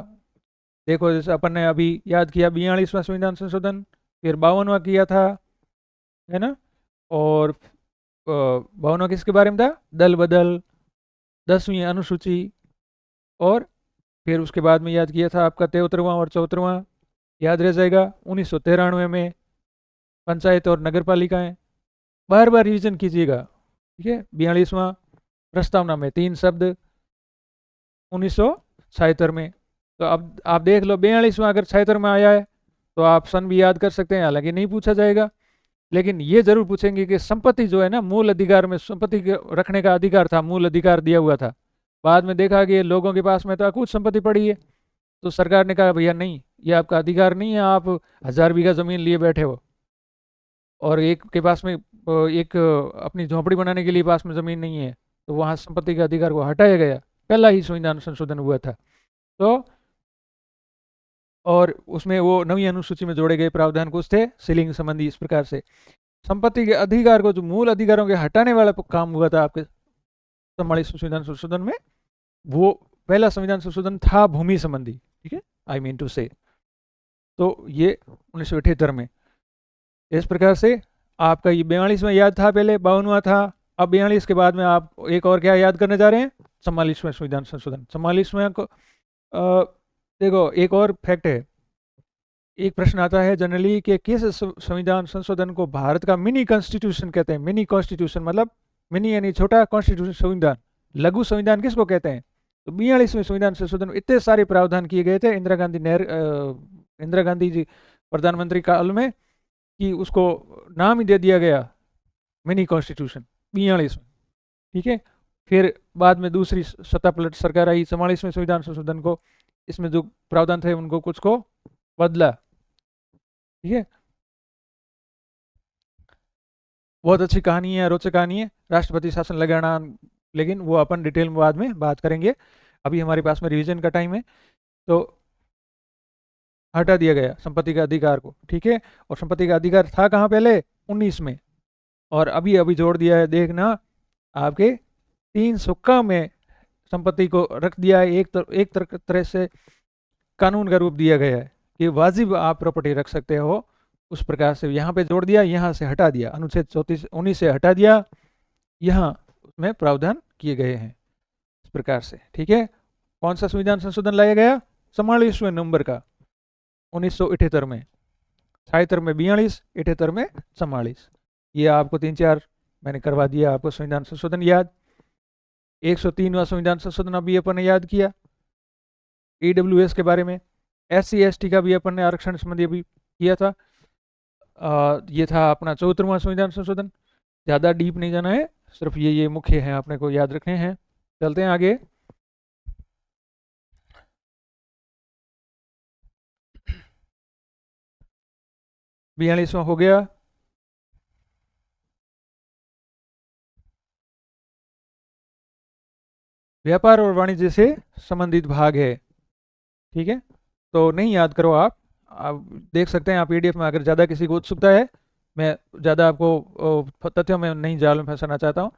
देखो जैसे अपन ने अभी याद किया 42वां संविधान संशोधन, फिर 52वां किया था, है ना। और 52वां किसके बारे में था? दल बदल, 10वीं अनुसूची, और फिर उसके बाद में याद किया था आपका 73वां और 74वां, याद रह जाएगा। 1993 में पंचायत और नगर पालिकाएं, बार बार रिवीजन कीजिएगा। ठीक है, 42वां प्रस्तावना में 3 शब्द 1976 में। तो अब आप देख लो 42वां अगर 76 में आया है तो आप सन भी याद कर सकते हैं, हालांकि नहीं पूछा जाएगा, लेकिन ये जरूर पूछेंगे कि संपत्ति जो है ना, मूल अधिकार में संपत्ति रखने का अधिकार था, मूल अधिकार दिया हुआ था। बाद में देखा कि लोगों के पास में तो कुछ संपत्ति पड़ी है, तो सरकार ने कहा भैया नहीं, ये आपका अधिकार नहीं है, आप 1000 बीघा जमीन लिए बैठे हो और एक के पास में एक अपनी झोंपड़ी बनाने के लिए पास में जमीन नहीं है, तो वहां संपत्ति के अधिकार को हटाया गया। पहला ही संविधान संशोधन हुआ था। तो और उसमें वो नवी अनुसूची में जोड़े गए प्रावधान कुछ थे सीलिंग संबंधी, इस प्रकार से संपत्ति के अधिकार को, जो मूल अधिकारों के हटाने वाला काम हुआ था आपके 44वें संविधान संशोधन में, वो पहला संविधान संशोधन था भूमि संबंधी। ठीक है, आई मीन टू से, तो ये 1978 में। इस प्रकार से आपका ये 42वां याद था, पहले 52वां था, अब 42 के बाद में आप एक और क्या याद करने जा रहे हैं? 44वां संविधान संशोधन। 44वां को देखो एक और फैक्ट है, एक प्रश्न आता है जनरली कि किस संविधान संशोधन को भारत का मिनी कॉन्स्टिट्यूशन कहते हैं? मिनी कॉन्स्टिट्यूशन मतलब मिनी यानी छोटा, कॉन्स्टिट्यूशन संविधान, लघु संविधान किसको कहते हैं? तो 42वें संविधान संशोधन में इतने सारे प्रावधान किए गए थे इंदिरा गांधी जी प्रधानमंत्री काल में, कि उसको नाम ही दे दिया गया मिनी कॉन्स्टिट्यूशन 42 में। ठीक है, फिर बाद में दूसरी सत्ता पलट सरकार आई, 44वें संविधान संशोधन को, इसमें जो प्रावधान थे उनको कुछ को बदला। ठीक है, बहुत अच्छी कहानी है, रोचक कहानी है, राष्ट्रपति शासन लगाना, लेकिन वो अपन डिटेल में बाद में बात करेंगे। अभी हमारे पास में रिवीजन का टाइम है। तो हटा दिया गया संपत्ति का अधिकार को। ठीक है, और संपत्ति का अधिकार था कहाँ पहले? 19 में, और अभी अभी जोड़ दिया है, देखना आपके 3 सुक्का में संपत्ति को रख दिया है, एक तरह से कानून का रूप दिया गया है कि वाजिब आप प्रॉपर्टी रख सकते हो, उस प्रकार से यहाँ पे जोड़ दिया, यहाँ से हटा दिया, अनुच्छेद 19 से हटा दिया, यहाँ में प्रावधान किए गए हैं इस प्रकार से। ठीक है, कौन सा संविधान संशोधन लाया गया? 44वें नंबर का 1978 में, 76 में 42, 78 में 44। ये आपको 3-4 मैंने करवा दिया आपको संविधान संशोधन याद। 103वां संविधान संशोधन अभी अपन ने याद किया, ईडब्ल्यूएस के बारे में, SC/ST का भी अपन ने आरक्षण संबंधी अभी किया था। ये था अपना 74वां संविधान संशोधन। ज़्यादा डीप नहीं जाना है, सिर्फ ये मुख्य हैं आपने को याद रखने हैं। चलते हैं आगे। 42वां हो गया। व्यापार और वाणिज्य से संबंधित भाग है। ठीक है, तो नहीं याद करो आप देख सकते हैं आप पीडीएफ में, अगर ज़्यादा किसी को उत्सुकता है, मैं ज़्यादा आपको तथ्यों में नहीं जाल में फंसाना चाहता हूँ।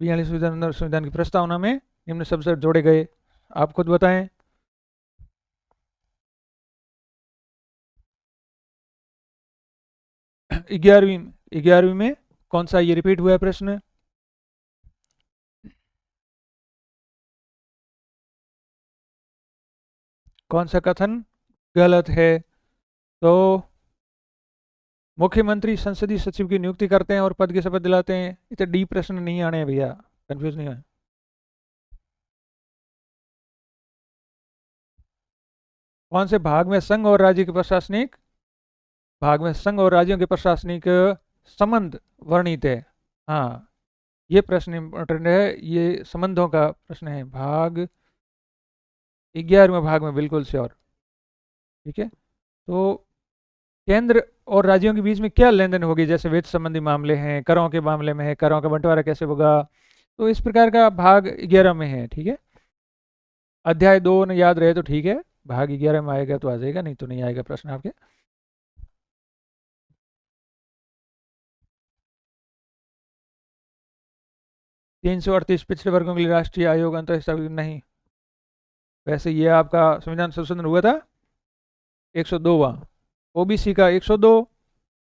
42 संविधान की प्रस्तावना में निम्न शब्द जोड़े गए, आप खुद बताएं। 11वीं में कौन सा ये रिपीट हुआ है प्रश्न? कौन सा कथन गलत है? तो मुख्यमंत्री संसदीय सचिव की नियुक्ति करते हैं और पद की शपथ दिलाते हैं। इतने डीप प्रश्न नहीं आने हैं भैया, कंफ्यूज नहीं है। कौन से भाग में संघ और राज्य के प्रशासनिक भाग में संघ और राज्यों के प्रशासनिक संबंध वर्णित है? हाँ, ये प्रश्न इंपॉर्टेंट है, ये संबंधों का प्रश्न है। भाग 11वें भाग में बिल्कुल श्योर। ठीक है, तो केंद्र और राज्यों के बीच में क्या लेन देन होगी, जैसे वित्त संबंधी मामले हैं, करों के मामले में है, करों का बंटवारा कैसे होगा, तो इस प्रकार का भाग 11 में है। ठीक है, अध्याय 2 ने याद रहे तो ठीक है, भाग 11 में आएगा तो आ जाएगा, नहीं तो नहीं आएगा प्रश्न आपके। तीन सौ अड़तीस पिछड़े वर्गों के लिए राष्ट्रीय आयोग अंतरराष्ट्रीय नहीं, वैसे ये आपका संविधान संशोधन हुआ था 102वां, ओबीसी का 102,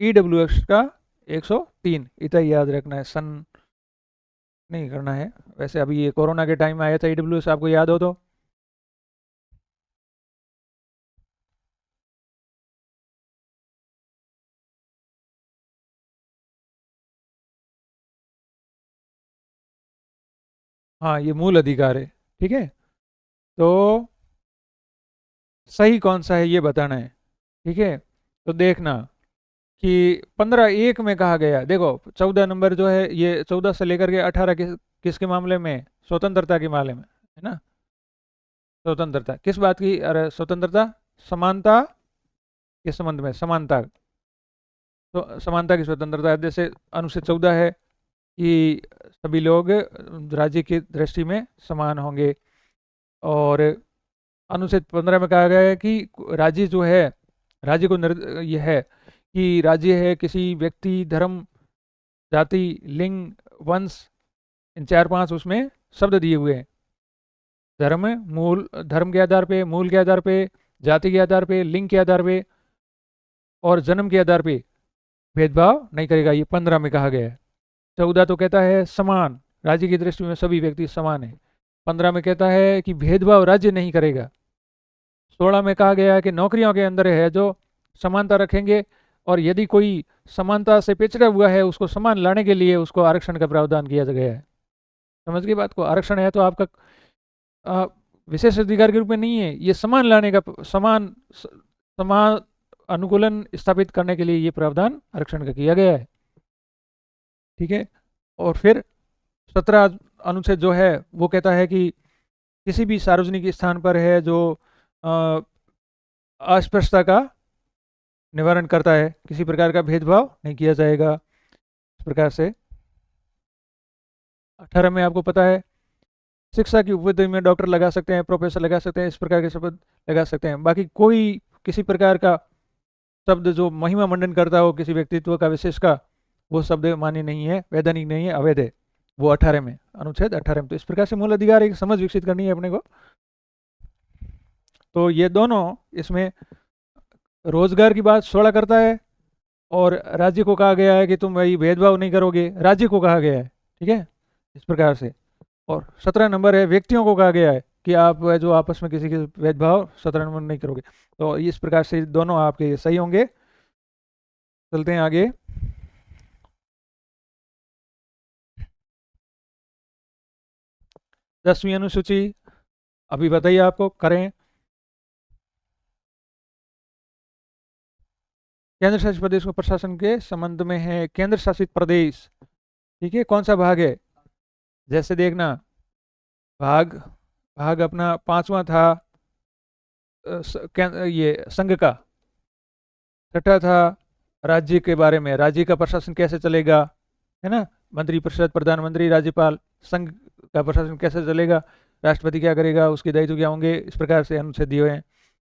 ईडब्ल्यूएस का 103, इतना ही याद रखना है, सन नहीं करना है। वैसे अभी ये कोरोना के टाइम में आया था ईडब्ल्यूएस, आपको याद हो तो। हाँ, ये मूल अधिकार है। ठीक है, तो सही कौन सा है ये बताना है। ठीक है, तो देखना कि 15(1) में कहा गया, देखो 14 नंबर जो है, ये 14 से लेकर के 18 किसके मामले में? स्वतंत्रता के मामले में है ना। स्वतंत्रता किस बात की? अरे स्वतंत्रता समानता के संबंध में, समानता, तो समानता की स्वतंत्रता, जैसे अनुच्छेद 14 है कि सभी लोग राज्य की दृष्टि में समान होंगे। और अनुच्छेद 15 में कहा गया है कि राज्य जो है, राज्य को यह है कि राज्य है किसी व्यक्ति, धर्म, जाति, लिंग, वंश, इन 4-5 उसमें शब्द दिए हुए हैं। धर्म मूल, धर्म के आधार पे, मूल के आधार पे, जाति के आधार पे, लिंग के आधार पे और जन्म के आधार पे भेदभाव नहीं करेगा, ये 15 में कहा गया है। 14 तो कहता है समान, राज्य की दृष्टि में सभी व्यक्ति समान है। 15 में कहता है कि भेदभाव राज्य नहीं करेगा। 16 में कहा गया है कि नौकरियों के अंदर है जो समानता रखेंगे, और यदि कोई समानता से पिछड़ा हुआ है उसको समान लाने के लिए उसको आरक्षण का प्रावधान किया गया है। समझ गई बात को? आरक्षण है तो आपका अ, विशेष अधिकार के रूप में नहीं है, ये समान लाने का, समान अनुकूलन स्थापित करने के लिए ये प्रावधान आरक्षण का किया गया है। ठीक है, और फिर 17 अनुच्छेद जो है वो कहता है कि किसी भी सार्वजनिक स्थान पर है जो अ, अस्पृश्यता का निवारण करता है, किसी प्रकार का भेदभाव नहीं किया जाएगा। इस प्रकार से 18 में आपको पता है शिक्षा की उपलब्धि में डॉक्टर लगा सकते हैं, प्रोफेसर लगा सकते हैं, इस प्रकार के शब्द लगा सकते हैं। बाकी कोई किसी प्रकार का शब्द जो महिमा मंडन करता हो किसी व्यक्तित्व का, विशेष का, वो शब्द मान्य नहीं है, वैधानिक नहीं है, अवैध है। वो 18 में, अनुच्छेद 18 में। तो इस प्रकार से मूल अधिकार एक समझ विकसित करनी है अपने को। तो ये दोनों इसमें रोजगार की बात 16 करता है, और राज्य को कहा गया है कि तुम भाई भेदभाव नहीं करोगे, राज्य को कहा गया है। ठीक है, इस प्रकार से। और 17 नंबर है व्यक्तियों को कहा गया है कि आप जो आपस में किसी के भेदभाव 17 नंबर नहीं करोगे। तो इस प्रकार से दोनों आपके सही होंगे। चलते हैं आगे। 10वीं अनुसूची अभी बताइए आपको करें। केंद्र शासित प्रदेश को प्रशासन के संबंध में है केंद्र शासित प्रदेश। ठीक है, कौन सा भाग है? जैसे देखना, भाग भाग अपना पांचवा था ये संघ का। छठा था राज्य के बारे में, राज्य का प्रशासन कैसे चलेगा, है ना, मंत्रिपरिषद, प्रधानमंत्री, राज्यपाल। संघ का प्रशासन कैसे चलेगा, राष्ट्रपति क्या करेगा, उसके दायित्व क्या होंगे, इस प्रकार से अनुच्छेद दिए हुए हैं।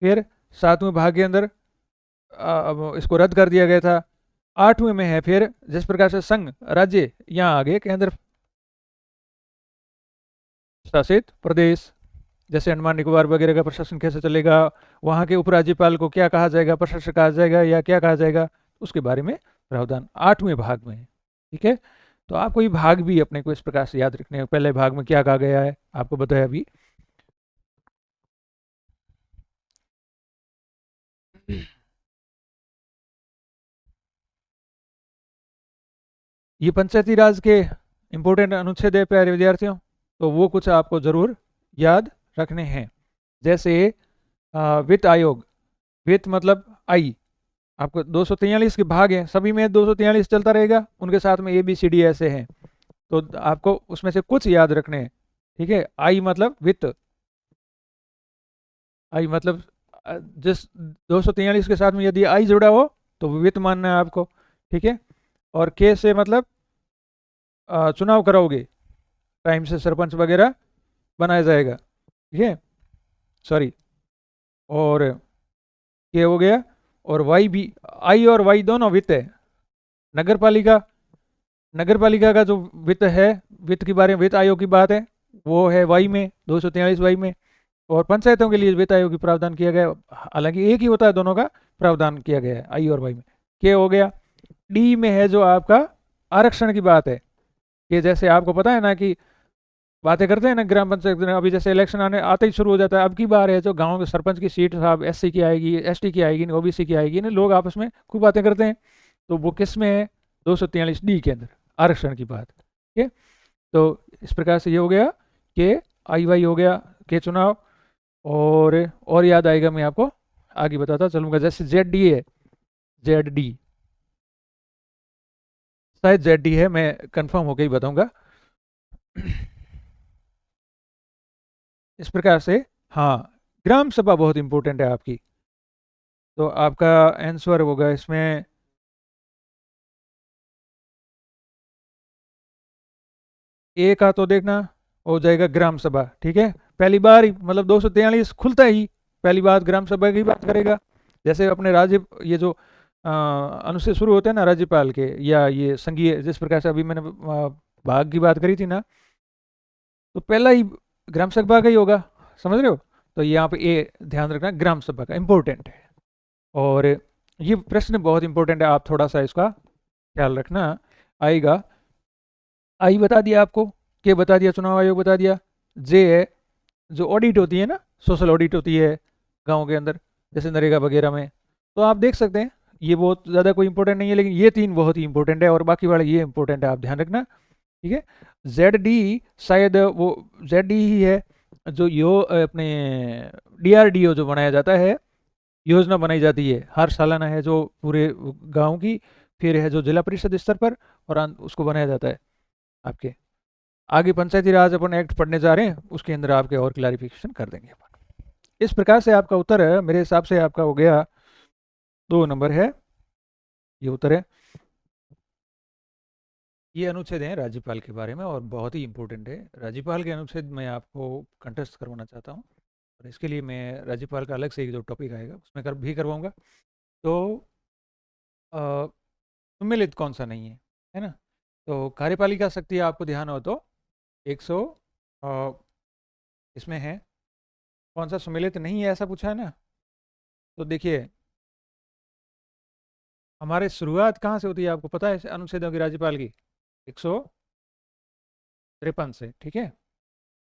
फिर सातवें भाग के अंदर इसको रद्द कर दिया गया था। आठवें में है फिर जिस प्रकार से संघ, राज्य, यहाँ आगे केंद्र शासित प्रदेश, जैसे अंडमान निकोबार वगैरह का प्रशासन कैसे चलेगा, वहाँ के उपराज्यपाल को क्या कहा जाएगा, प्रशासक कहा जाएगा या क्या कहा जाएगा, उसके बारे में प्रावधान आठवें भाग में है। ठीक है, तो आपको ये भाग भी अपने को इस प्रकार से याद रखने हैं। पहले भाग में क्या कहा गया है आपको बताया अभी। ये पंचायती राज के इंपॉर्टेंट अनुच्छेद है प्यारे विद्यार्थियों, तो वो कुछ आपको जरूर याद रखने हैं। जैसे वित्त आयोग, वित्त मतलब आई, आपको 243 के भाग हैं, सभी में 243 चलता रहेगा, उनके साथ में ABCD ऐसे हैं, तो आपको उसमें से कुछ याद रखने हैं। ठीक है, आई मतलब वित्त, आई मतलब जिस 243 के साथ में यदि आई जुड़ा हो तो वो वित्त मानना है आपको। ठीक है, और के से मतलब चुनाव कराओगे, टाइम से सरपंच वगैरह बनाया जाएगा। ठीक है, सॉरी, और के हो गया, और वाई भी, आई और वाई दोनों वित्त है। नगर पालिका, नगर पालिका का जो वित्त है, वित्त के बारे में वित्त आयोग की बात है, वो है वाई में, 243 वाई में। और पंचायतों के लिए वित्त आयोग की प्रावधान किया गया, हालांकि एक ही होता है, दोनों का प्रावधान किया गया है आई और वाई में। के हो गया। डी में है जो आपका आरक्षण की बात है, कि जैसे आपको पता है ना कि बातें करते हैं ना ग्राम पंचायत में, अभी जैसे इलेक्शन आते ही शुरू हो जाता है, अब की बार है जो गांव के सरपंच की सीट साहब SC की आएगी, ST की आएगी, OBC की आएगी ना, लोग आपस में खूब बातें करते हैं, तो वो किस में है, 243D के अंदर आरक्षण की बात। ठीक है, तो इस प्रकार से ये हो गया के आई वाई हो गया, के चुनाव। और याद आएगा, मैं आपको आगे बताता चलूंगा। जैसे ZD है, ZD शायद ZD है, मैं कंफर्म होकर ही बताऊंगा। इस प्रकार से, हाँ, ग्राम सभा बहुत इंपॉर्टेंट है आपकी, तो आपका आंसर होगा इसमें ए का, तो देखना हो जाएगा ग्राम सभा। ठीक है, पहली बार ही मतलब 243 खुलता ही पहली बात ग्राम सभा की बात करेगा। जैसे अपने राज्य, ये जो अनुच्छेद शुरू होते हैं ना राज्यपाल के, या ये संघीय, जिस प्रकार से अभी मैंने भाग की बात करी थी ना, तो पहला ही ग्राम सभा का ही होगा, समझ रहे हो। तो यहाँ पे ए ध्यान रखना, ग्राम सभा का इंपॉर्टेंट है। और ये प्रश्न बहुत इंपॉर्टेंट है, आप थोड़ा सा इसका ख्याल रखना, आएगा। आई बता दिया आपको, के बता दिया, चुनाव आयोग बता दिया। जे है जो ऑडिट होती है ना, सोशल ऑडिट होती है गाँव के अंदर, जैसे नरेगा वगैरह में, तो आप देख सकते हैं ये बहुत ज़्यादा कोई इंपॉर्टेंट नहीं है, लेकिन ये तीन बहुत ही इंपॉर्टेंट है, और बाकी वाले ये इंपॉर्टेंट है, आप ध्यान रखना। ठीक है, ZD शायद वो ZD ही है जो अपने DRDO जो बनाया जाता है, योजना बनाई जाती है हर सालाना, है जो पूरे गांव की, फिर है जो जिला परिषद स्तर पर, और उसको बनाया जाता है आपके। आगे पंचायती राज अपन एक्ट पढ़ने जा रहे हैं, उसके अंदर आपके और क्लैरिफिकेशन कर देंगे अपन। इस प्रकार से आपका उत्तर है, मेरे हिसाब से आपका हो गया 2 नंबर है, ये उत्तर है। ये अनुच्छेद है राज्यपाल के बारे में, और बहुत ही इंपॉर्टेंट है। राज्यपाल के अनुच्छेद मैं आपको कंटेस्ट करवाना चाहता हूँ, और इसके लिए मैं राज्यपाल का अलग से एक जो टॉपिक आएगा उसमें भी करवाऊंगा। तो सम्मिलित कौन सा नहीं है ना, तो कार्यपालिका शक्ति आपको ध्यान हो तो 100 इसमें है, कौन सा सम्मिलित नहीं है ऐसा पूछा है ना। तो देखिए, हमारे शुरुआत कहाँ से होती है आपको पता है अनुच्छेदों की राज्यपाल की, 153 से। ठीक है,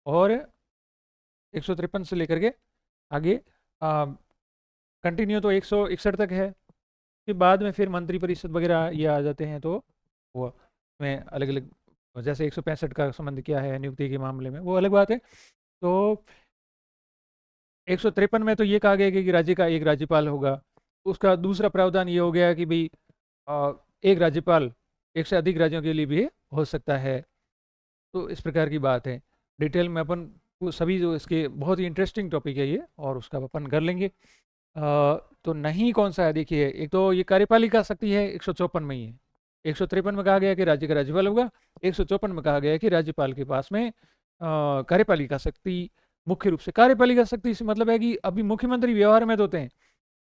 और 153 से लेकर के आगे कंटिन्यू तो 161 तक है, फिर बाद में फिर मंत्रिपरिषद वगैरह ये आ जाते हैं, तो वो में अलग अलग, जैसे 165 का संबंध क्या है नियुक्ति के मामले में, वो अलग बात है। तो 153 में तो ये कहा गया कि राज्य का एक राज्यपाल होगा, उसका दूसरा प्रावधान ये हो गया कि भाई एक राज्यपाल एक से अधिक राज्यों के लिए भी हो सकता है। तो इस प्रकार की बात है। डिटेल में अपन वो सभी जो इसके बहुत ही इंटरेस्टिंग टॉपिक है ये, और उसका अपन कर लेंगे। तो नहीं कौन सा है, देखिए एक तो ये कार्यपालिका शक्ति है 154 में ही है। 153 में कहा गया कि राज्य का राज्यपाल होगा, 154 में कहा गया है कि राज्यपाल के पास में कार्यपालिका शक्ति, मुख्य रूप से कार्यपालिका शक्ति से मतलब है कि अभी मुख्यमंत्री व्यवहार में तो होते हैं,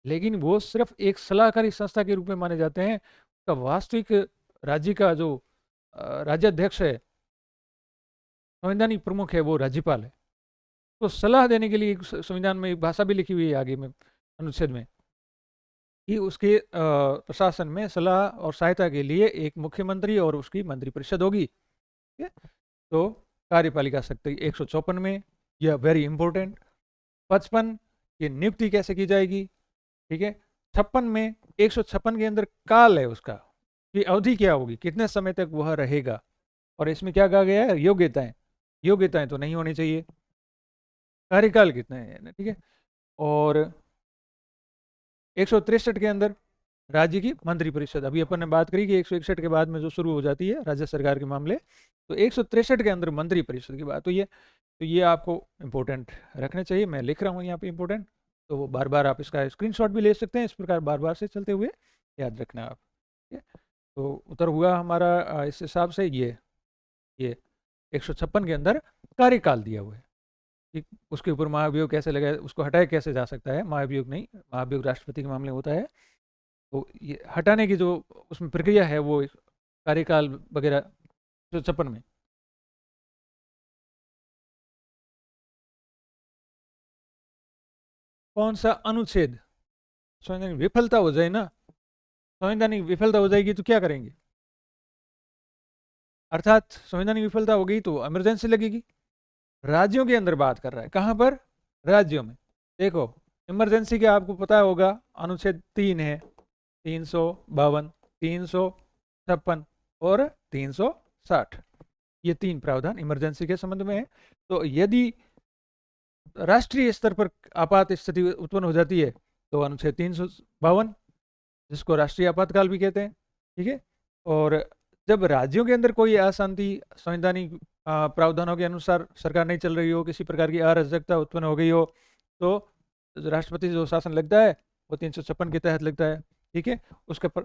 लेकिन वो सिर्फ एक सलाहकारी संस्था के रूप में माने जाते हैं। उसका वास्तविक राज्य का जो राज्याध्यक्ष है, संवैधानिक प्रमुख है, वो राज्यपाल है। तो सलाह देने के लिए संविधान में एक भाषा भी लिखी हुई है आगे में अनुच्छेद में, कि उसके प्रशासन में सलाह और सहायता के लिए एक मुख्यमंत्री और उसकी मंत्रिपरिषद होगी। ठीक है, तो कार्यपालिका शक्ति 154 में, यह वेरी इंपॉर्टेंट। 55 ये नियुक्ति कैसे की जाएगी। ठीक है, 56 में 156 के अंदर काल है उसका, कि अवधि क्या होगी, कितने समय तक वह रहेगा। और इसमें क्या कहा गया है, योग्यताएं। योग्यताएं तो नहीं होनी चाहिए, कार्यकाल कितना है। ठीक है, और 163 के अंदर राज्य की मंत्रिपरिषद, अभी अपन ने बात करी कि 161 के बाद में जो शुरू हो जाती है राज्य सरकार के मामले, तो 163 के अंदर मंत्रिपरिषद की बात हुई है। तो ये आपको इंपॉर्टेंट रखने चाहिए, मैं लिख रहा हूँ यहाँ पे इंपॉर्टेंट, तो वो बार बार आप इसका स्क्रीनशॉट भी ले सकते हैं, इस प्रकार बार बार से चलते हुए याद रखना आप। ठीक है, तो उत्तर हुआ हमारा इस हिसाब से ये 156 के अंदर कार्यकाल दिया हुआ है कि उसके ऊपर महाभियोग कैसे लगाए, उसको हटाया कैसे जा सकता है। महाभियोग नहीं, महाभियोग राष्ट्रपति के मामले में होता है, तो ये हटाने की जो उसमें प्रक्रिया है वो कार्यकाल वगैरह 156 में। कौन सा अनुच्छेद, संवैधानिक विफलता हो जाए ना, संवैधानिक विफलता हो जाएगी तो क्या करेंगे, अर्थात संवैधानिक विफलता हो गई तो इमरजेंसी लगेगी। राज्यों के अंदर बात कर रहा है, कहां पर, राज्यों में। देखो इमरजेंसी के आपको पता होगा, अनुच्छेद 3 है, 352, 356 और 360, ये 3 प्रावधान इमरजेंसी के संबंध में है। तो यदि राष्ट्रीय स्तर पर आपात स्थिति उत्पन्न हो जाती है तो अनुच्छेद 352, जिसको राष्ट्रीय आपातकाल भी कहते हैं। ठीक है, और जब राज्यों के अंदर कोई अशांति संवैधानिक प्रावधानों के अनुसार सरकार नहीं चल रही हो, किसी प्रकार की अराजकता उत्पन्न हो गई हो, तो राष्ट्रपति जो शासन लगता है वो 356 के तहत लगता है। ठीक है, उसके पर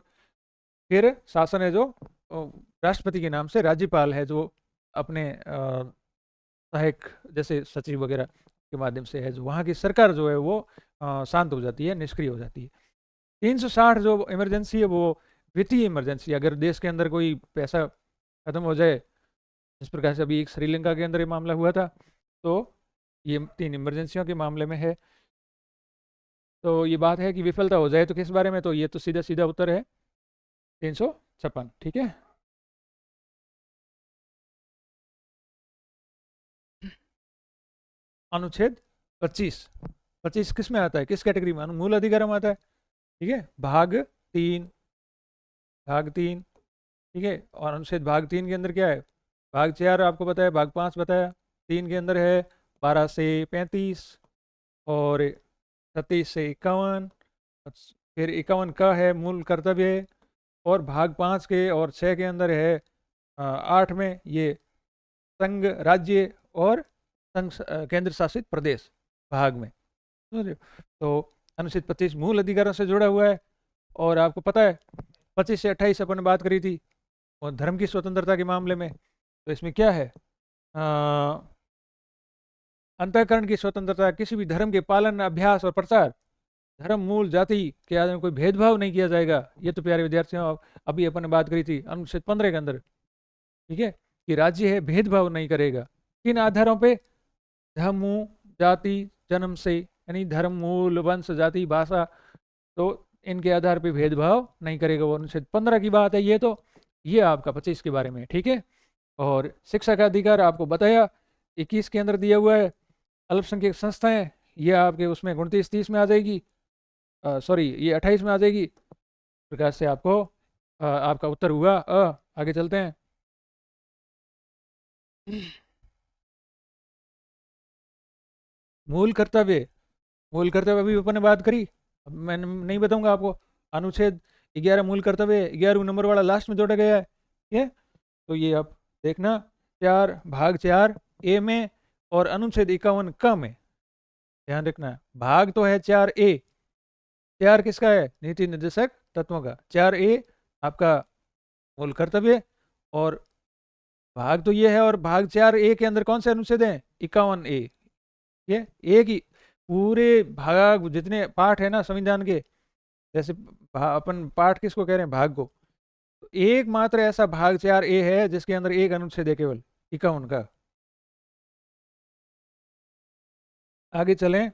फिर शासन है जो राष्ट्रपति के नाम से, राज्यपाल है जो अपने सहायक जैसे सचिव वगैरह के माध्यम से है, जो वहाँ की सरकार जो है वो शांत हो जाती है, निष्क्रिय हो जाती है। 360 जो इमरजेंसी है वो वित्तीय इमरजेंसी, अगर देश के अंदर कोई पैसा खत्म हो जाए, जिस प्रकार से अभी एक श्रीलंका के अंदर ये मामला हुआ था, तो ये 3 इमरजेंसियों के मामले में है। तो ये बात है कि विफलता हो जाए तो किस बारे में, तो ये तो सीधा सीधा उत्तर है 356। ठीक है, अनुच्छेद 25 किस में आता है, किस कैटेगरी में, मूल अधिकार में आता है। ठीक है, भाग 3 ठीक है, और अनुच्छेद भाग 3 के अंदर क्या है, भाग 4 आपको बताया, भाग 5 बताया, 3 के अंदर है 12 से 35 और 37 से 51, फिर 51 का है मूल कर्तव्य, और भाग 5 के और 6 के अंदर है 8 में ये संघ राज्य और संघ केंद्र शासित प्रदेश भाग में। समझ रहे हो? तो अनुच्छेद 25 मूल अधिकारों से जुड़ा हुआ है। और आपको पता है 25 से 28 अपन ने बात करी थी, और धर्म की स्वतंत्रता के मामले में, तो इसमें क्या है, अंतःकरण की स्वतंत्रता, किसी भी धर्म के पालन, अभ्यास और प्रचार, धर्म, मूल, जाति के आधार में कोई भेदभाव नहीं किया जाएगा। ये तो प्यारे विद्यार्थियों अभी अपन ने बात करी थी अनुच्छेद 15 के अंदर। ठीक है, कि राज्य है भेदभाव नहीं करेगा, किन आधारों पे, धर्म, जाति, जन्म से, यानी धर्म, मूल, वंश, जाति, भाषा, तो इनके आधार पे भेदभाव नहीं करेगा। वो अनुच्छेद 15 की बात है। ये आपका 25 के बारे में। ठीक है, और शिक्षा का अधिकार आपको बताया 21 के अंदर दिया हुआ है। अल्पसंख्यक संस्थाएं, ये आपके उसमें 29-30 में आ जाएगी, सॉरी ये 28 में आ जाएगी। प्रकार से आपको आपका उत्तर हुआ आगे चलते हैं। मूल कर्तव्य, मूल कर्तव्य अभी अपन ने बात करी, अब मैं नहीं बताऊंगा आपको। अनुच्छेद 11 मूल कर्तव्य 11 नंबर वाला लास्ट में जोड़ा गया है ये। तो ये आप देखना 4 भाग 4 ए में और अनुच्छेद 51 क में ध्यान रखना। भाग तो है 4 ए, 4 किसका है? नीति निर्देशक तत्वों का। 4 ए आपका मूल कर्तव्य, और भाग तो ये है। और भाग 4 ए के अंदर कौन से अनुच्छेद हैं? 51 ए। ये एक ही पूरे भाग जितने पाठ है ना संविधान के, जैसे अपन पाठ किसको कह रहे हैं? भाग को। तो एकमात्र ऐसा भाग 4 ए है जिसके अंदर एक अनुच्छेद है केवल, 51 का। आगे चलें।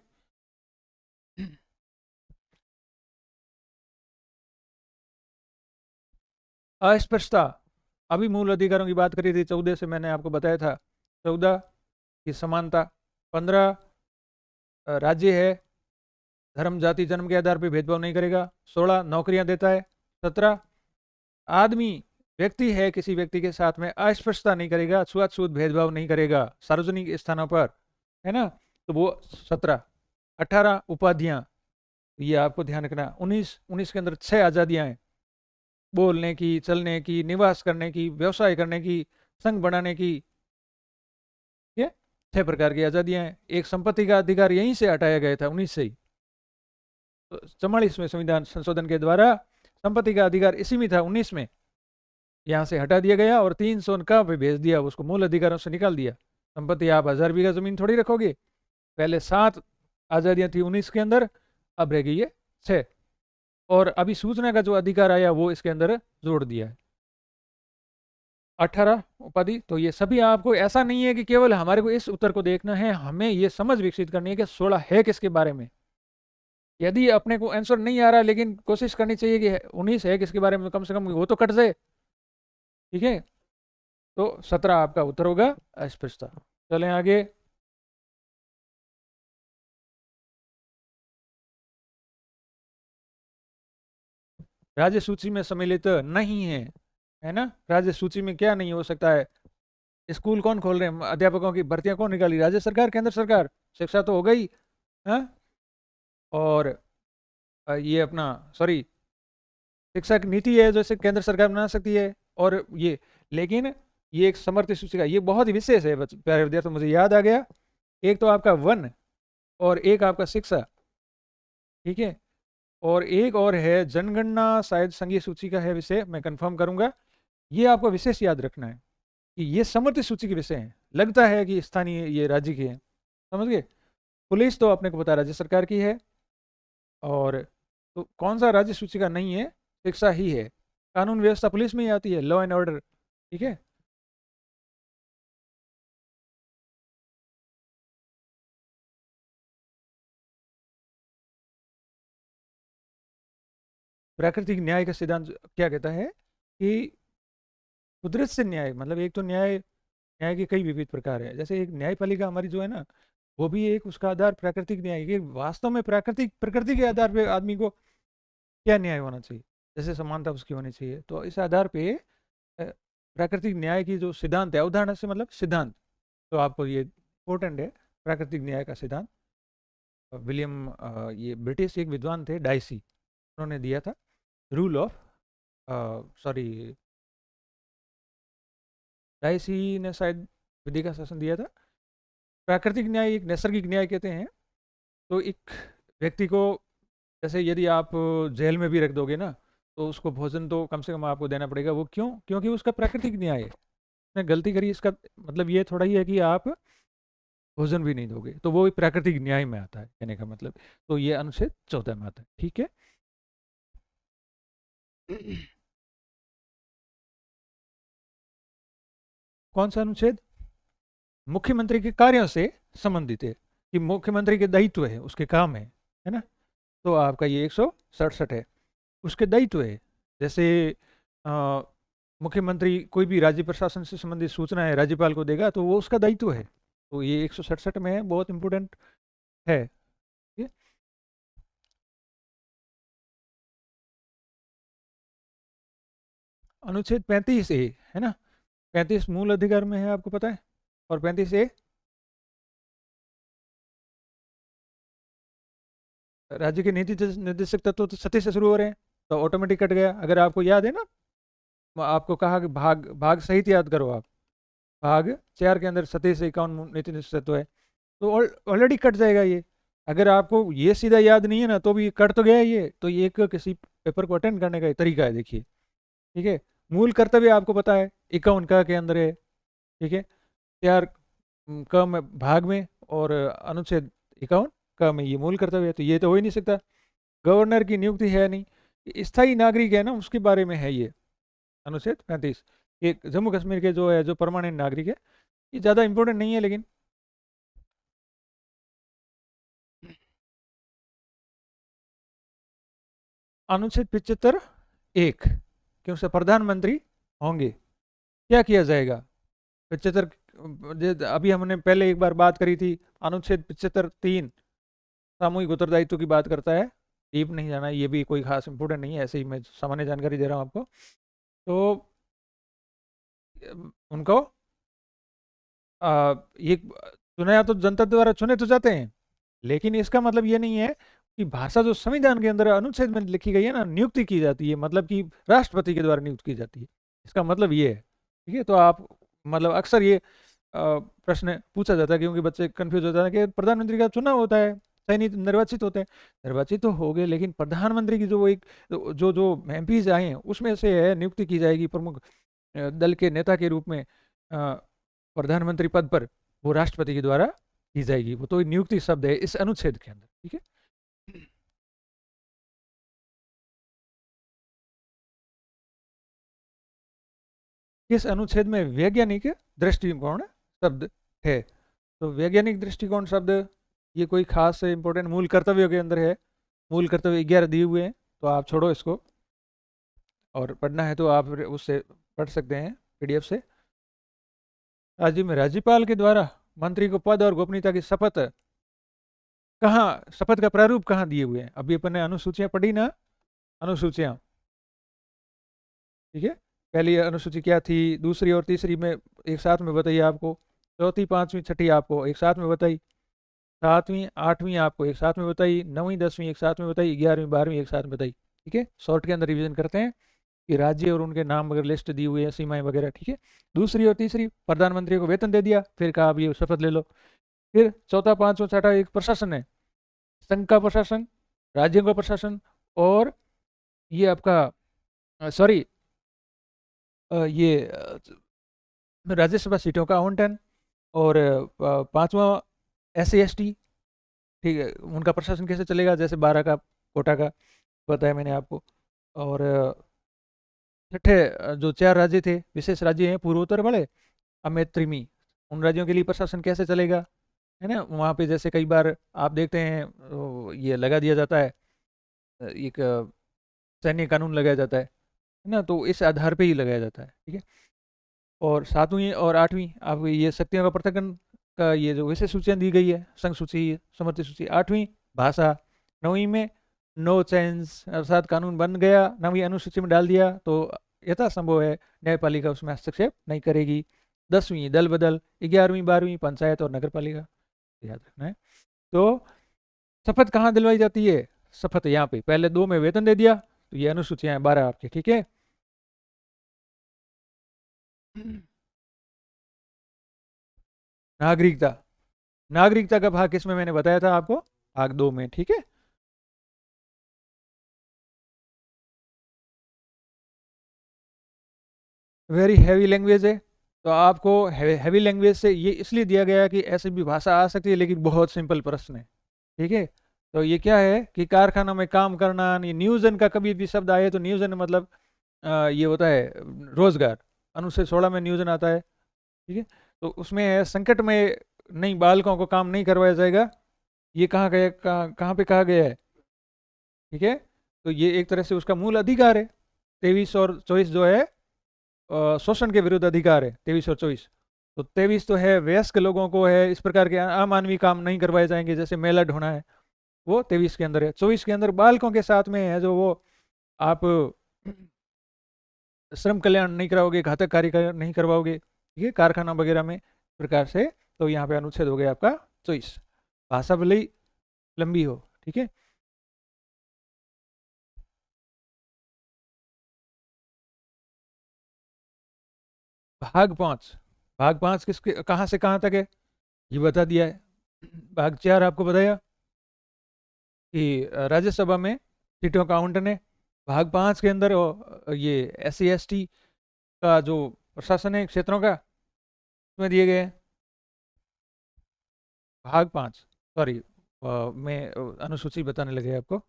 अस्पृश्यता। अभी मूल अधिकारों की बात करी थी 14 से, मैंने आपको बताया था 14 की समानता। 15 राज्य है, धर्म जाति जन्म के आधार पर भेदभाव नहीं करेगा। 16 नौकरियां देता है। 17 आदमी व्यक्ति है किसी व्यक्ति के साथ में अस्पृश्यता नहीं करेगा, छुआछूत भेदभाव नहीं करेगा सार्वजनिक स्थानों पर, है ना। तो वो 17। 18 उपाधियां, ये आपको ध्यान रखना। 19 के अंदर 6 आजादियां हैं, बोलने की, चलने की, निवास करने की, व्यवसाय करने की, संघ बनाने की, ये 6 प्रकार की आजादियां हैं। एक संपत्ति का अधिकार यहीं से हटाया गया था 19 से ही। तो 44वें संविधान संशोधन के द्वारा संपत्ति का अधिकार इसी में था 19 में, यहाँ से हटा दिया गया और 300 का पे भेज दिया, उसको मूल अधिकारों से निकाल दिया। संपत्ति आप 1000 बीघा जमीन थोड़ी रखोगे। पहले 7 आजादियां थी 19 के अंदर, अब रह गई है 6। और अभी सूचना का जो अधिकार आया वो इसके अंदर जोड़ दिया है। 18 उपाधि। तो ये सभी आपको, ऐसा नहीं है कि केवल हमारे को इस उत्तर को देखना है, हमें ये समझ विकसित करनी है कि 16 है किसके बारे में। यदि अपने को आंसर नहीं आ रहा लेकिन कोशिश करनी चाहिए कि 19 है किसके बारे में, कम से कम वो तो कट जाए। ठीक है, तो 17 आपका उत्तर होगा अस्पृश्यता। चलें आगे। राज्य सूची में सम्मिलित नहीं है ना। राज्य सूची में क्या नहीं हो सकता है? स्कूल कौन खोल रहे हैं? अध्यापकों की भर्तियां कौन निकाली? राज्य सरकार, केंद्र सरकार। शिक्षा तो हो गई है। और ये अपना सॉरी, शिक्षा की नीति है जैसे केंद्र सरकार बना सकती है। और ये, लेकिन ये एक समर्थित सूची का ये बहुत ही विशेष है प्यारे विद्यार्थी, मुझे याद आ गया। एक तो आपका वन और एक आपका शिक्षा, ठीक है। और एक और है जनगणना, शायद संघीय सूची का है विषय, मैं कंफर्म करूंगा। ये आपको विशेष याद रखना है कि ये समर्थित सूची के विषय हैं। लगता है कि स्थानीय ये राज्य के हैं, समझ गए। पुलिस तो अपने को पता राज्य सरकार की है। और तो कौन सा राज्य सूची का नहीं है? शिक्षा ही है। कानून व्यवस्था पुलिस में ही आती है, लॉ एंड ऑर्डर, ठीक है। प्राकृतिक न्याय का सिद्धांत क्या कहता है कि कुदरत से न्याय, मतलब एक तो न्याय, न्याय के कई विविध प्रकार है। जैसे एक न्यायपालिका हमारी जो है ना, वो भी एक उसका आधार प्राकृतिक न्याय है कि वास्तव में प्राकृतिक प्रकृति के आधार पे आदमी को क्या न्याय होना चाहिए, जैसे समानता उसकी होनी चाहिए। तो इस आधार पे प्राकृतिक न्याय की जो सिद्धांत है, उदाहरण से मतलब सिद्धांत, तो आपको ये इम्पोर्टेंट है। प्राकृतिक न्याय का सिद्धांत विलियम, ये ब्रिटिश एक विद्वान थे डाइसी, उन्होंने दिया था। रूल ऑफ, सॉरी, डाइसी ने शायद विधि का शासन दिया था। प्राकृतिक न्याय एक नैसर्गिक न्याय कहते हैं। तो एक व्यक्ति को, जैसे यदि आप जेल में भी रख दोगे ना, तो उसको भोजन तो कम से कम आपको देना पड़ेगा। वो क्यों? क्योंकि उसका प्राकृतिक न्याय है। उसने गलती करी, इसका मतलब ये थोड़ा ही है कि आप भोजन भी नहीं दोगे, तो वो प्राकृतिक न्याय में आता है कहने का मतलब। तो ये अनुच्छेद 14 में आता है, ठीक है। कौन सा अनुच्छेद? मुख्यमंत्री के कार्यों से संबंधित है, कि मुख्यमंत्री के दायित्व है, उसके काम है ना। तो आपका ये 167 है, उसके दायित्व है। जैसे अ, मुख्यमंत्री कोई भी राज्य प्रशासन से संबंधित सूचना है राज्यपाल को देगा, तो वो उसका दायित्व है। तो ये 167 में है, बहुत इंपॉर्टेंट है ये। अनुच्छेद 35 ए है ना। 35 मूल अधिकार में है, आपको पता है। और 35 ए राज्य के नीति निर्देशक तत्व तो 37 से शुरू हो रहे हैं, तो ऑटोमेटिक कट गया। अगर आपको याद है ना, आपको कहा कि भाग भाग सहित याद करो आप, भाग 4 के अंदर 37 से 51 नीति निर्देशक तत्व है, तो ऑलरेडी कट जाएगा ये। अगर आपको ये सीधा याद नहीं है ना, तो भी कट तो गया ये। तो ये एक किसी पेपर को अटेंड करने का तरीका है, देखिए। ठीक है, मूल कर्तव्य आपको पता है 51 का के अंदर है। ठीक है, 4 क में भाग में और अनुच्छेद 51 क में ये मूल कर्तव्य है, तो ये तो हो ही नहीं सकता। गवर्नर की नियुक्ति है नहीं, स्थायी नागरिक है ना, उसके बारे में है ये अनुच्छेद 35। ये जम्मू कश्मीर के जो है, जो परमानेंट नागरिक है, ये ज़्यादा इंपॉर्टेंट नहीं है। लेकिन अनुच्छेद 75 1 कि उससे प्रधानमंत्री होंगे, क्या किया जाएगा। 75 अभी हमने पहले एक बार बात करी थी। अनुच्छेद 75 3 सामूहिक उत्तरदायित्व की बात करता है। डीप नहीं जाना, ये भी कोई खास इंपोर्टेंट नहीं है, ऐसे ही मैं सामान्य जानकारी दे रहा हूँ आपको। तो उनको ये चुनाया तो जनता द्वारा चुने तो जाते हैं, लेकिन इसका मतलब ये नहीं है कि भाषा जो संविधान के अंदर अनुच्छेद में लिखी गई है ना, नियुक्ति की जाती है, मतलब कि राष्ट्रपति के द्वारा नियुक्त की जाती है, इसका मतलब ये है। ठीक है, तो आप मतलब अक्सर ये प्रश्न पूछा जाता है, क्योंकि बच्चे कंफ्यूज हो जाते हैं कि प्रधानमंत्री का चुनाव होता है, चयनित निर्वाचित होते हैं। निर्वाचित तो हो गए, लेकिन प्रधानमंत्री की जो एक जो जो एमपीज आए हैं, उसमें से है नियुक्ति की जाएगी प्रमुख दल के नेता के रूप में प्रधानमंत्री पद पर, वो राष्ट्रपति के द्वारा की जाएगी। वो तो नियुक्ति शब्द है इस अनुच्छेद के अंदर। ठीक है, इस अनुच्छेद में वैज्ञानिक दृष्टिकोण शब्द है। तो वैज्ञानिक दृष्टिकोण शब्द ये कोई खास इंपॉर्टेंट मूल कर्तव्यों के अंदर है। मूल कर्तव्य 11 दिए हुए हैं, तो आप छोड़ो इसको, और पढ़ना है तो आप उससे पढ़ सकते हैं पीडीएफ से। राज्य में राज्यपाल के द्वारा मंत्री को पद और गोपनीयता की शपथ, कहाँ शपथ का प्रारूप कहाँ दिए हुए हैं। अभी अपन ने अनुसूचियां पढ़ी ना, अनुसूचियां। ठीक है, पहली अनुसूची क्या थी, दूसरी और तीसरी में एक साथ में बताइए आपको, चौथी पांचवी छठी आपको एक साथ में बताई, सातवीं आठवीं आपको एक साथ में बताई, नौवीं दसवीं एक साथ में बताई, 11वीं 12वीं एक साथ में बताई। ठीक है, शॉर्ट के अंदर रिवीजन करते हैं कि राज्य और उनके नाम वगैरह लिस्ट दी हुई है, सीमाएं वगैरह। ठीक है, दूसरी और तीसरी प्रधानमंत्री को वेतन दे दिया, फिर कहा अब ये शपथ ले लो। फिर चौथा पांचवा छठा एक प्रशासन है, संघ का प्रशासन, राज्यों का प्रशासन, और ये आपका सॉरी ये राज्यसभा सीटों का आवंटन, और पांचवा SC ST। ठीक है, उनका प्रशासन कैसे चलेगा, जैसे 12 का कोटा का बताया मैंने आपको। और छठे जो 4 राज्य थे, विशेष राज्य हैं पूर्वोत्तर वाले, अमेत्रिमी, उन राज्यों के लिए प्रशासन कैसे चलेगा, है ना। वहाँ पे जैसे कई बार आप देखते हैं ये लगा दिया जाता है, एक सैन्य कानून लगाया जाता है ना, तो इस आधार पे ही लगाया जाता है। ठीक है, और 7वीं और 8वीं आप ये शक्तियों का पृथक्करण का ये जो विशेष सूचियाँ दी गई है, संघ सूची, समर्थित सूची। 8वीं भाषा, 9वीं में नो चेंज, अर्थात कानून बन गया 9वीं अनुसूची में डाल दिया तो यथासंभव है न्यायपालिका उसमें हस्तक्षेप नहीं करेगी। 10वीं दल बदल, 11वीं 12वीं पंचायत और नगर पालिका, याद रखना है। तो शपथ कहाँ दिलवाई जाती है, शपथ यहाँ पे पहले 2 में वेतन दे दिया, तो ये अनुसूचियां हैं 12 आपके। ठीक है, नागरिकता, नागरिकता का भाग किसमें मैंने बताया था आपको, भाग 2 में। ठीक है, वेरी हैवी लैंग्वेज है, तो आपको हैवी लैंग्वेज से ये इसलिए दिया गया है कि ऐसी भी भाषा आ सकती है, लेकिन बहुत सिंपल प्रश्न है। ठीक है, तो ये क्या है कि कारखाना में काम करना, ये नियोजन का कभी भी शब्द आए तो नियोजन मतलब ये होता है रोजगार, अनुच्छेद 16 में नियोजन आता है। ठीक है, तो उसमें है संकट में नहीं, बालकों को काम नहीं करवाया जाएगा, ये कहाँ गया, कहाँ पे कहा गया है। ठीक है, तो ये एक तरह से उसका मूल अधिकार है। 23 और 24 जो है शोषण के विरुद्ध अधिकार है, 23 और 24। तो 23 तो है वयस्क लोगों को है, इस प्रकार के अमानवीय काम नहीं करवाए जाएंगे, जैसे मेला ढोना है, वो 23 के अंदर है। 24 के अंदर बालकों के साथ में है, जो वो आप श्रम कल्याण नहीं कराओगे, घातक कार्य नहीं करवाओगे, ठीक है, कारखाना वगैरह में प्रकार से। तो यहाँ पे अनुच्छेद हो गया आपका 24। भाषा भले ही लंबी हो, ठीक है। भाग 5, भाग 5 किसके कहाँ से कहाँ तक है ये बता दिया है। भाग 4 आपको बताया कि राज्यसभा में सीटों का आवंटन है। भाग 5 के अंदर ये SC ST का जो प्रशासन है क्षेत्रों का उसमें दिए गए हैं। भाग 5, सॉरी, मैं अनुसूची बताने लगे आपको।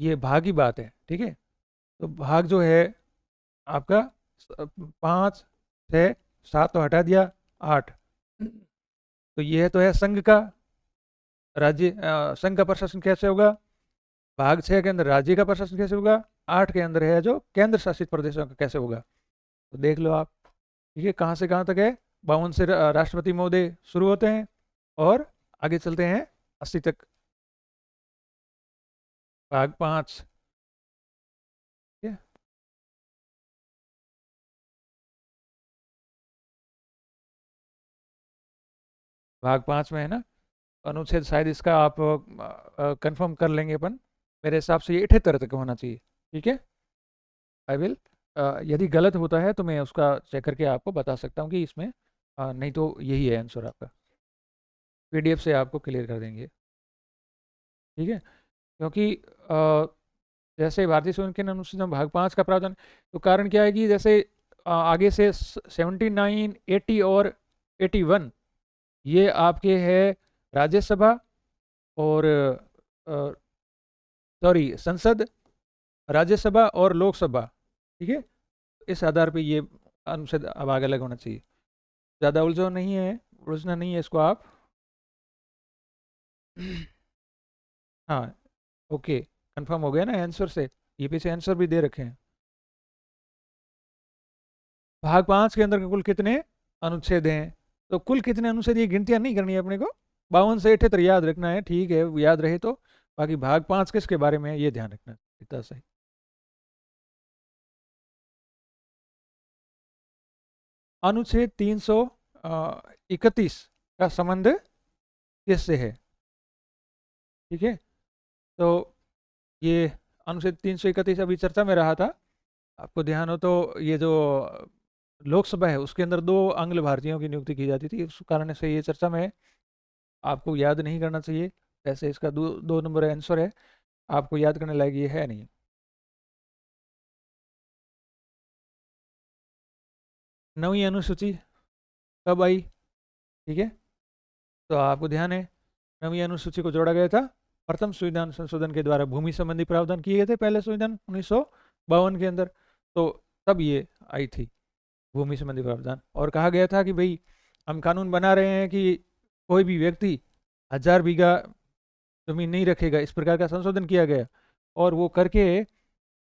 ये भाग की बात है, ठीक है। तो भाग जो है आपका 5 6 7 तो हटा दिया, 8। तो ये तो है संघ का राज्य, संघ का प्रशासन कैसे होगा। भाग 6 के अंदर राज्य का प्रशासन कैसे होगा। 8 के अंदर है जो केंद्र शासित प्रदेशों का कैसे होगा। तो देख लो आप, ठीक है, कहाँ से कहाँ तक है। 52 से राष्ट्रपति महोदय शुरू होते हैं और आगे चलते हैं 80 तक। भाग 5, ठीक है। भाग 5 में है ना अनुच्छेद, शायद इसका आप कंफर्म कर लेंगे अपन। मेरे हिसाब से ये 78 तक होना चाहिए, ठीक है। आई विल, यदि गलत होता है तो मैं उसका चेक करके आपको बता सकता हूँ कि इसमें नहीं तो यही है आंसर आपका। PDF से आपको क्लियर कर देंगे, ठीक है। क्योंकि जैसे भारतीय संविधान अनुच्छेद भाग 5 का प्रावधान, तो कारण क्या है कि जैसे आगे से 79 80 और 81 ये आपके है राज्यसभा और सॉरी संसद, राज्यसभा और लोकसभा, ठीक है। इस आधार पे ये अनुच्छेद अब आगे अलग होना चाहिए। ज़्यादा उलझो नहीं है, उलझना नहीं है इसको आप। हाँ, ओके, कंफर्म हो गया ना आंसर से। ये पीछे आंसर भी दे रखे हैं। भाग 5 के अंदर कुल कितने अनुच्छेद हैं, तो कुल कितने अनुच्छेद ये गिनतियां नहीं करनी है अपने को। 52 से 78 याद रखना है, ठीक है, याद रहे तो। बाकी भाग 5 किसके बारे में है ये ध्यान रखना है, इतना सही। अनुच्छेद 331 का संबंध किससे है, ठीक है। तो ये अनुच्छेद 331 अभी चर्चा में रहा था, आपको ध्यान हो तो। ये जो लोकसभा है उसके अंदर 2 आंग्ल भारतीयों की नियुक्ति की जाती थी, उस कारण से ये चर्चा में है। आपको याद नहीं करना चाहिए, वैसे इसका 2 नंबर आंसर है, आपको याद करने लायक ये है नहीं। नवीं अनुसूची कब आई, ठीक है। तो आपको ध्यान है नवीं अनुसूची को जोड़ा गया था प्रथम संविधान संशोधन के द्वारा। भूमि संबंधी प्रावधान किए गए थे पहले संविधान 1952 के अंदर, तो तब ये आई थी भूमि संबंधी प्रावधान। और कहा गया था कि भाई हम कानून बना रहे हैं कि कोई भी व्यक्ति 1000 बीघा जमीन नहीं रखेगा, इस प्रकार का संशोधन किया गया। और वो करके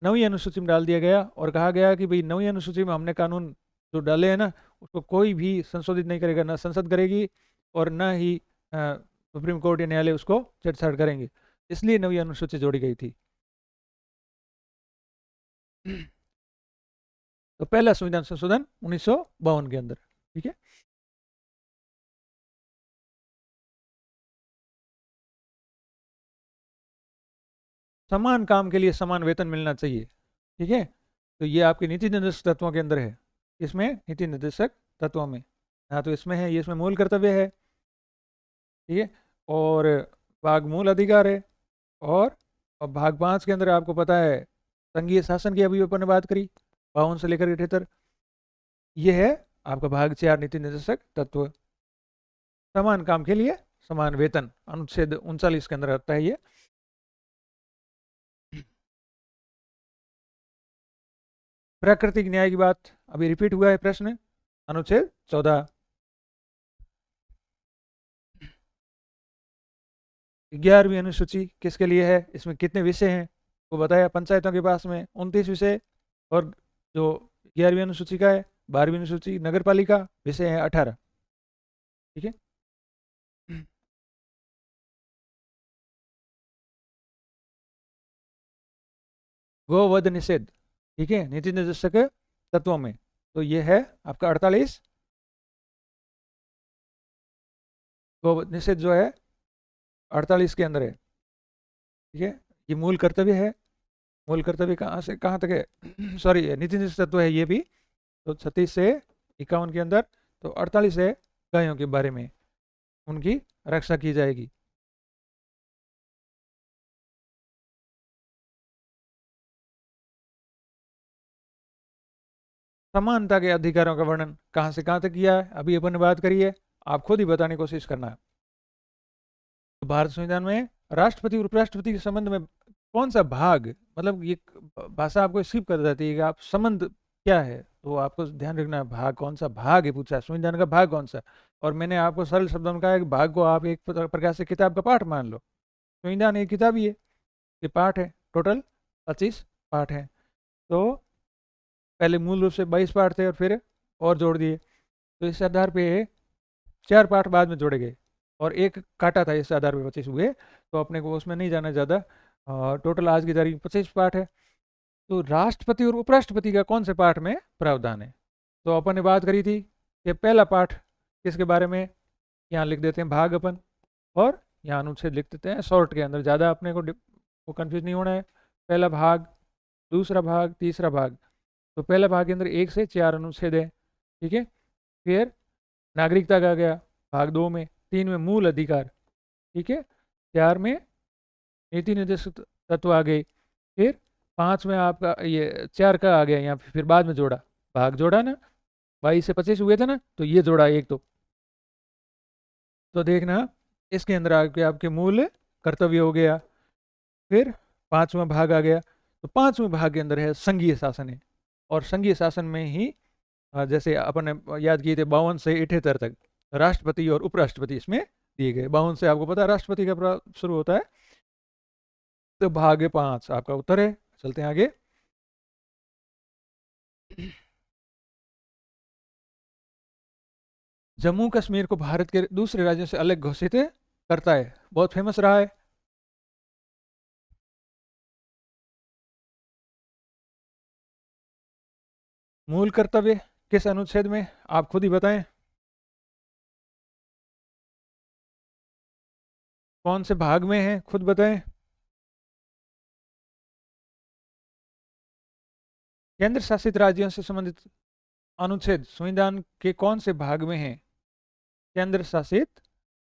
नवीं अनुसूची में डाल दिया गया और कहा गया कि भाई नवीं अनुसूची में हमने कानून जो डाले हैं ना उसको कोई भी संशोधित नहीं करेगा, ना संसद करेगी और ना ही सुप्रीम कोर्ट या न्यायालय उसको छेड़छाड़ करेंगे। इसलिए नवीं अनुसूची जोड़ी गई थी। तो पहला संविधान संशोधन 1952 के अंदर, ठीक है। समान काम के लिए समान वेतन मिलना चाहिए, ठीक है। तो ये आपके नीति निर्देशक तत्वों के अंदर है। इसमें नीति निर्देशक तत्वों में, हाँ तो इसमें है, ये इसमें मूल कर्तव्य है, ठीक है। और भाग मूल अधिकार है। और भाग 5 के अंदर आपको पता है संघीय शासन की अभी अपन ने बात करी 52 से लेकर 78। ये है आपका भाग 4 नीति निर्देशक तत्व। समान काम के लिए समान वेतन अनुच्छेद 39 के अंदर आता है ये। प्राकृतिक न्याय की बात अभी रिपीट हुआ है प्रश्न, अनुच्छेद 14। 11वीं अनुसूची किसके लिए है, इसमें कितने विषय हैं वो बताया। पंचायतों के पास में 29 विषय, और जो 11वीं अनुसूची का है 12वीं अनुसूची नगर पालिका विषय है 18, ठीक है। गोवध निषेध, ठीक है, नीति निर्देशक तत्वों में। तो ये है आपका 48। गोवध निषेध जो है 48 के अंदर है, ठीक है। ये मूल कर्तव्य है। मूल कर्तव्य कहाँ से कहाँ तक है सॉरी नीति निश्चित तत्व है ये भी। तो 36 से 51 के अंदर तो 48 है गायों के बारे में, उनकी रक्षा की जाएगी। समानता के अधिकारों का वर्णन कहाँ से कहाँ तक किया है, अभी अपन ने बात करी है, आप खुद ही बताने की कोशिश करना है। तो भारत संविधान में राष्ट्रपति और उपराष्ट्रपति के संबंध में कौन सा भाग, मतलब ये भाषा आपको स्किप कर जाती है कि आप संबंध क्या है, तो आपको ध्यान रखना है भाग कौन सा भाग है, पूछा है संविधान का भाग कौन सा। और मैंने आपको सरल शब्दों में कहा है कि भाग को आप एक प्रकार से किताब का पाठ मान लो, संविधान एक किताब ही है, ये पाठ है, टोटल 25 पाठ है। तो पहले मूल रूप से 22 पाठ थे और फिर और जोड़ दिए, तो इस आधार पे 4 पाठ बाद में जोड़े गए और एक काटा था, इस आधार पे 25 हुए। तो अपने को उसमें नहीं जाना ज़्यादा, टोटल आज की तारीख 25 पाठ है। तो राष्ट्रपति और उपराष्ट्रपति का कौन से पाठ में प्रावधान है, तो अपन ने बात करी थी कि पहला पाठ किसके बारे में, यहाँ लिख देते हैं भाग अपन, और यहाँ अनुच्छेद लिख देते हैं शॉर्ट के अंदर, ज़्यादा अपने को कंफ्यूज नहीं होना है। पहला भाग, दूसरा भाग, तीसरा भाग। तो पहला भाग के अंदर 1 से 4 अनुच्छेद है, ठीक है। फिर नागरिकता का आ गया भाग 2 में, 3 में मूल अधिकार, ठीक है, 4 में नीति निर्देशक तत्व आ गए, फिर 5 में आपका ये 4 का आ गया यहाँ पे, फिर बाद में जोड़ा, भाग जोड़ा ना, 22 से 25 हुए थे ना, तो ये जोड़ा एक। तो देखना इसके अंदर आपके आपके मूल कर्तव्य हो गया। फिर 5वां भाग आ गया, तो 5वें भाग के अंदर है संघीय शासन है, और संघीय शासन में ही जैसे अपन ने याद किए थे 52 से 78 तक राष्ट्रपति और उपराष्ट्रपति इसमें दिए गए। 52 से आपको पता है राष्ट्रपति का शुरू होता है, तो भाग 5 आपका उत्तर है। चलते हैं आगे। जम्मू कश्मीर को भारत के दूसरे राज्यों से अलग घोषित करता है, बहुत फेमस रहा है। मूल कर्तव्य किस अनुच्छेद में, आप खुद ही बताएं, कौन से भाग में है, खुद बताएं। केंद्र शासित राज्यों से संबंधित अनुच्छेद संविधान के कौन से भाग में है, केंद्र शासित।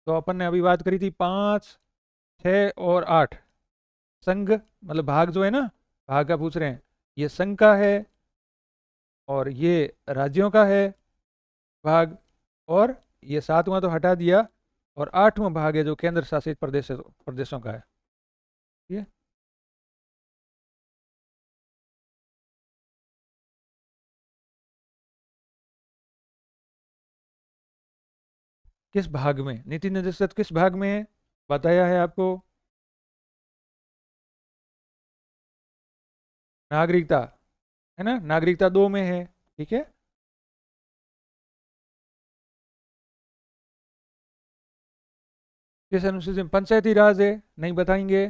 तो अपन ने अभी बात करी थी 5, 6 और 8। संघ मतलब भाग जो है ना, भाग का पूछ रहे हैं, ये संघ का है और ये राज्यों का है भाग, और ये 7वां तो हटा दिया, और 8वां भाग है जो केंद्र शासित प्रदेशों का है, ठीक है। किस भाग में नीति निर्देशक किस भाग में है, बताया है आपको, नागरिकता है ना, नागरिकता 2 में है, ठीक है। किस अनुसूची में, पंचायती राज है, नहीं बताएंगे।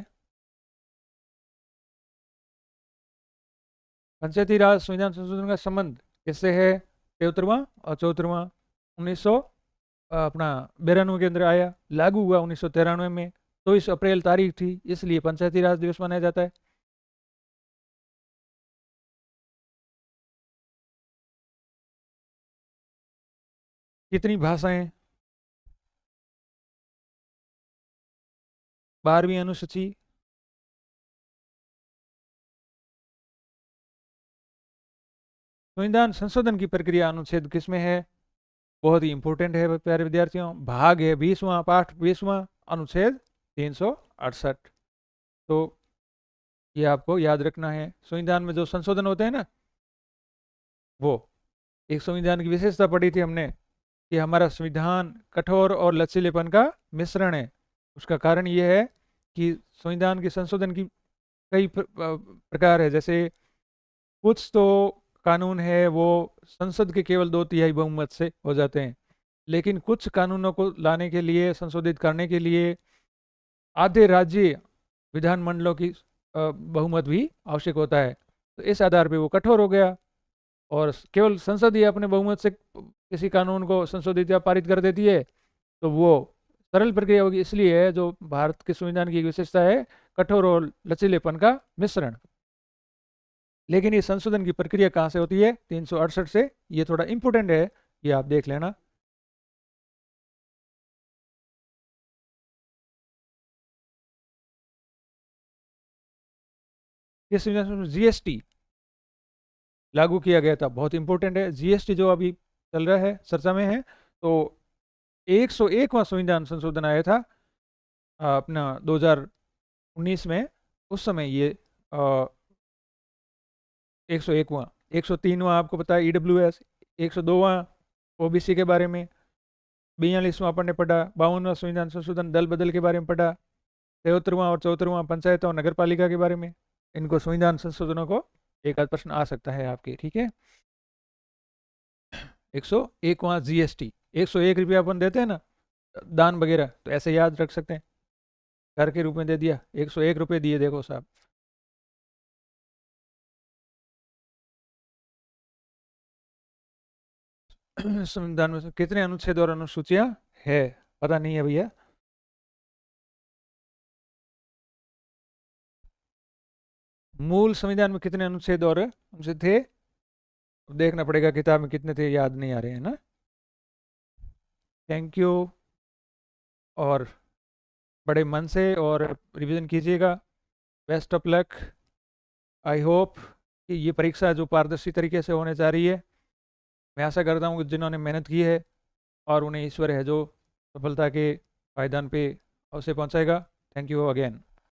पंचायती राज संविधान संशोधन का संबंध किससे है, 73वां और 74वां, 1900 अपना 92 के अंदर आया, लागू हुआ 1993 में, 24 अप्रैल तारीख थी, इसलिए पंचायती राज दिवस मनाया जाता है। कितनी भाषाएं, 12वीं अनुसूची। संविधान संशोधन की प्रक्रिया अनुच्छेद किसमें है, बहुत ही इंपॉर्टेंट है प्यारे विद्यार्थियों, भाग है 20वां, पाठ 20वां, अनुच्छेद 368। तो ये आपको याद रखना है, संविधान में जो संशोधन होते हैं ना, वो एक संविधान की विशेषता पढ़ी थी हमने कि हमारा संविधान कठोर और लचीलेपन का मिश्रण है। उसका कारण ये है कि संविधान के संशोधन की कई प्रकार है, जैसे कुछ तो कानून है वो संसद के केवल 2/3 बहुमत से हो जाते हैं, लेकिन कुछ कानूनों को लाने के लिए, संशोधित करने के लिए आधे राज्य विधानमंडलों की बहुमत भी आवश्यक होता है। तो इस आधार पे वो कठोर हो गया, और केवल संसद ही अपने बहुमत से किसी कानून को संशोधित या पारित कर देती है, तो वो सरल प्रक्रिया होगी। इसलिए जो भारत के संविधान की एक विशेषता है, कठोर और लचीलेपन का मिश्रण। लेकिन ये संशोधन की प्रक्रिया कहाँ से होती है? 368 से। ये थोड़ा इंपॉर्टेंट है, ये आप देख लेना। ये संविधान में जीएसटी लागू किया गया था, बहुत इंपॉर्टेंट है। जीएसटी जो अभी चल रहा है, चर्चा में है, तो 101वां संविधान संशोधन आया था अपना 2019 में। उस समय ये 101वां, 103वां आपको पता है ईडब्ल्यूएस, 102वां ओबीसी के बारे में, 42वां अपन ने पढ़ा, 52वां संविधान संशोधन दल बदल के बारे में पढ़ा, 73वां और 74वां पंचायत और नगर पालिका के बारे में। इनको संविधान संशोधनों को एक आध प्रश्न आ सकता है आपके, ठीक है। 101वां जीएसटी, 101 रुपया अपन देते हैं ना दान वगैरह, तो ऐसे याद रख सकते हैं, कर के रूप में दे दिया, 101 रुपये दिए, देखो साहब। संविधान में कितने अनुच्छेद और अनुसूचियां है, पता नहीं है भैया। मूल संविधान में कितने अनुच्छेद और अनुच्छेद थे, देखना पड़ेगा किताब में कितने थे, याद नहीं आ रहे हैं ना। थैंक यू, और बड़े मन से और रिवीजन कीजिएगा। Best of luck. I hope कि ये परीक्षा जो पारदर्शी तरीके से होने जा रही है, मैं आशा करता हूँ कि जिन्होंने मेहनत की है और उन्हें ईश्वर है जो सफलता के पायदान पे अवश्य पहुँचाएगा। Thank you again.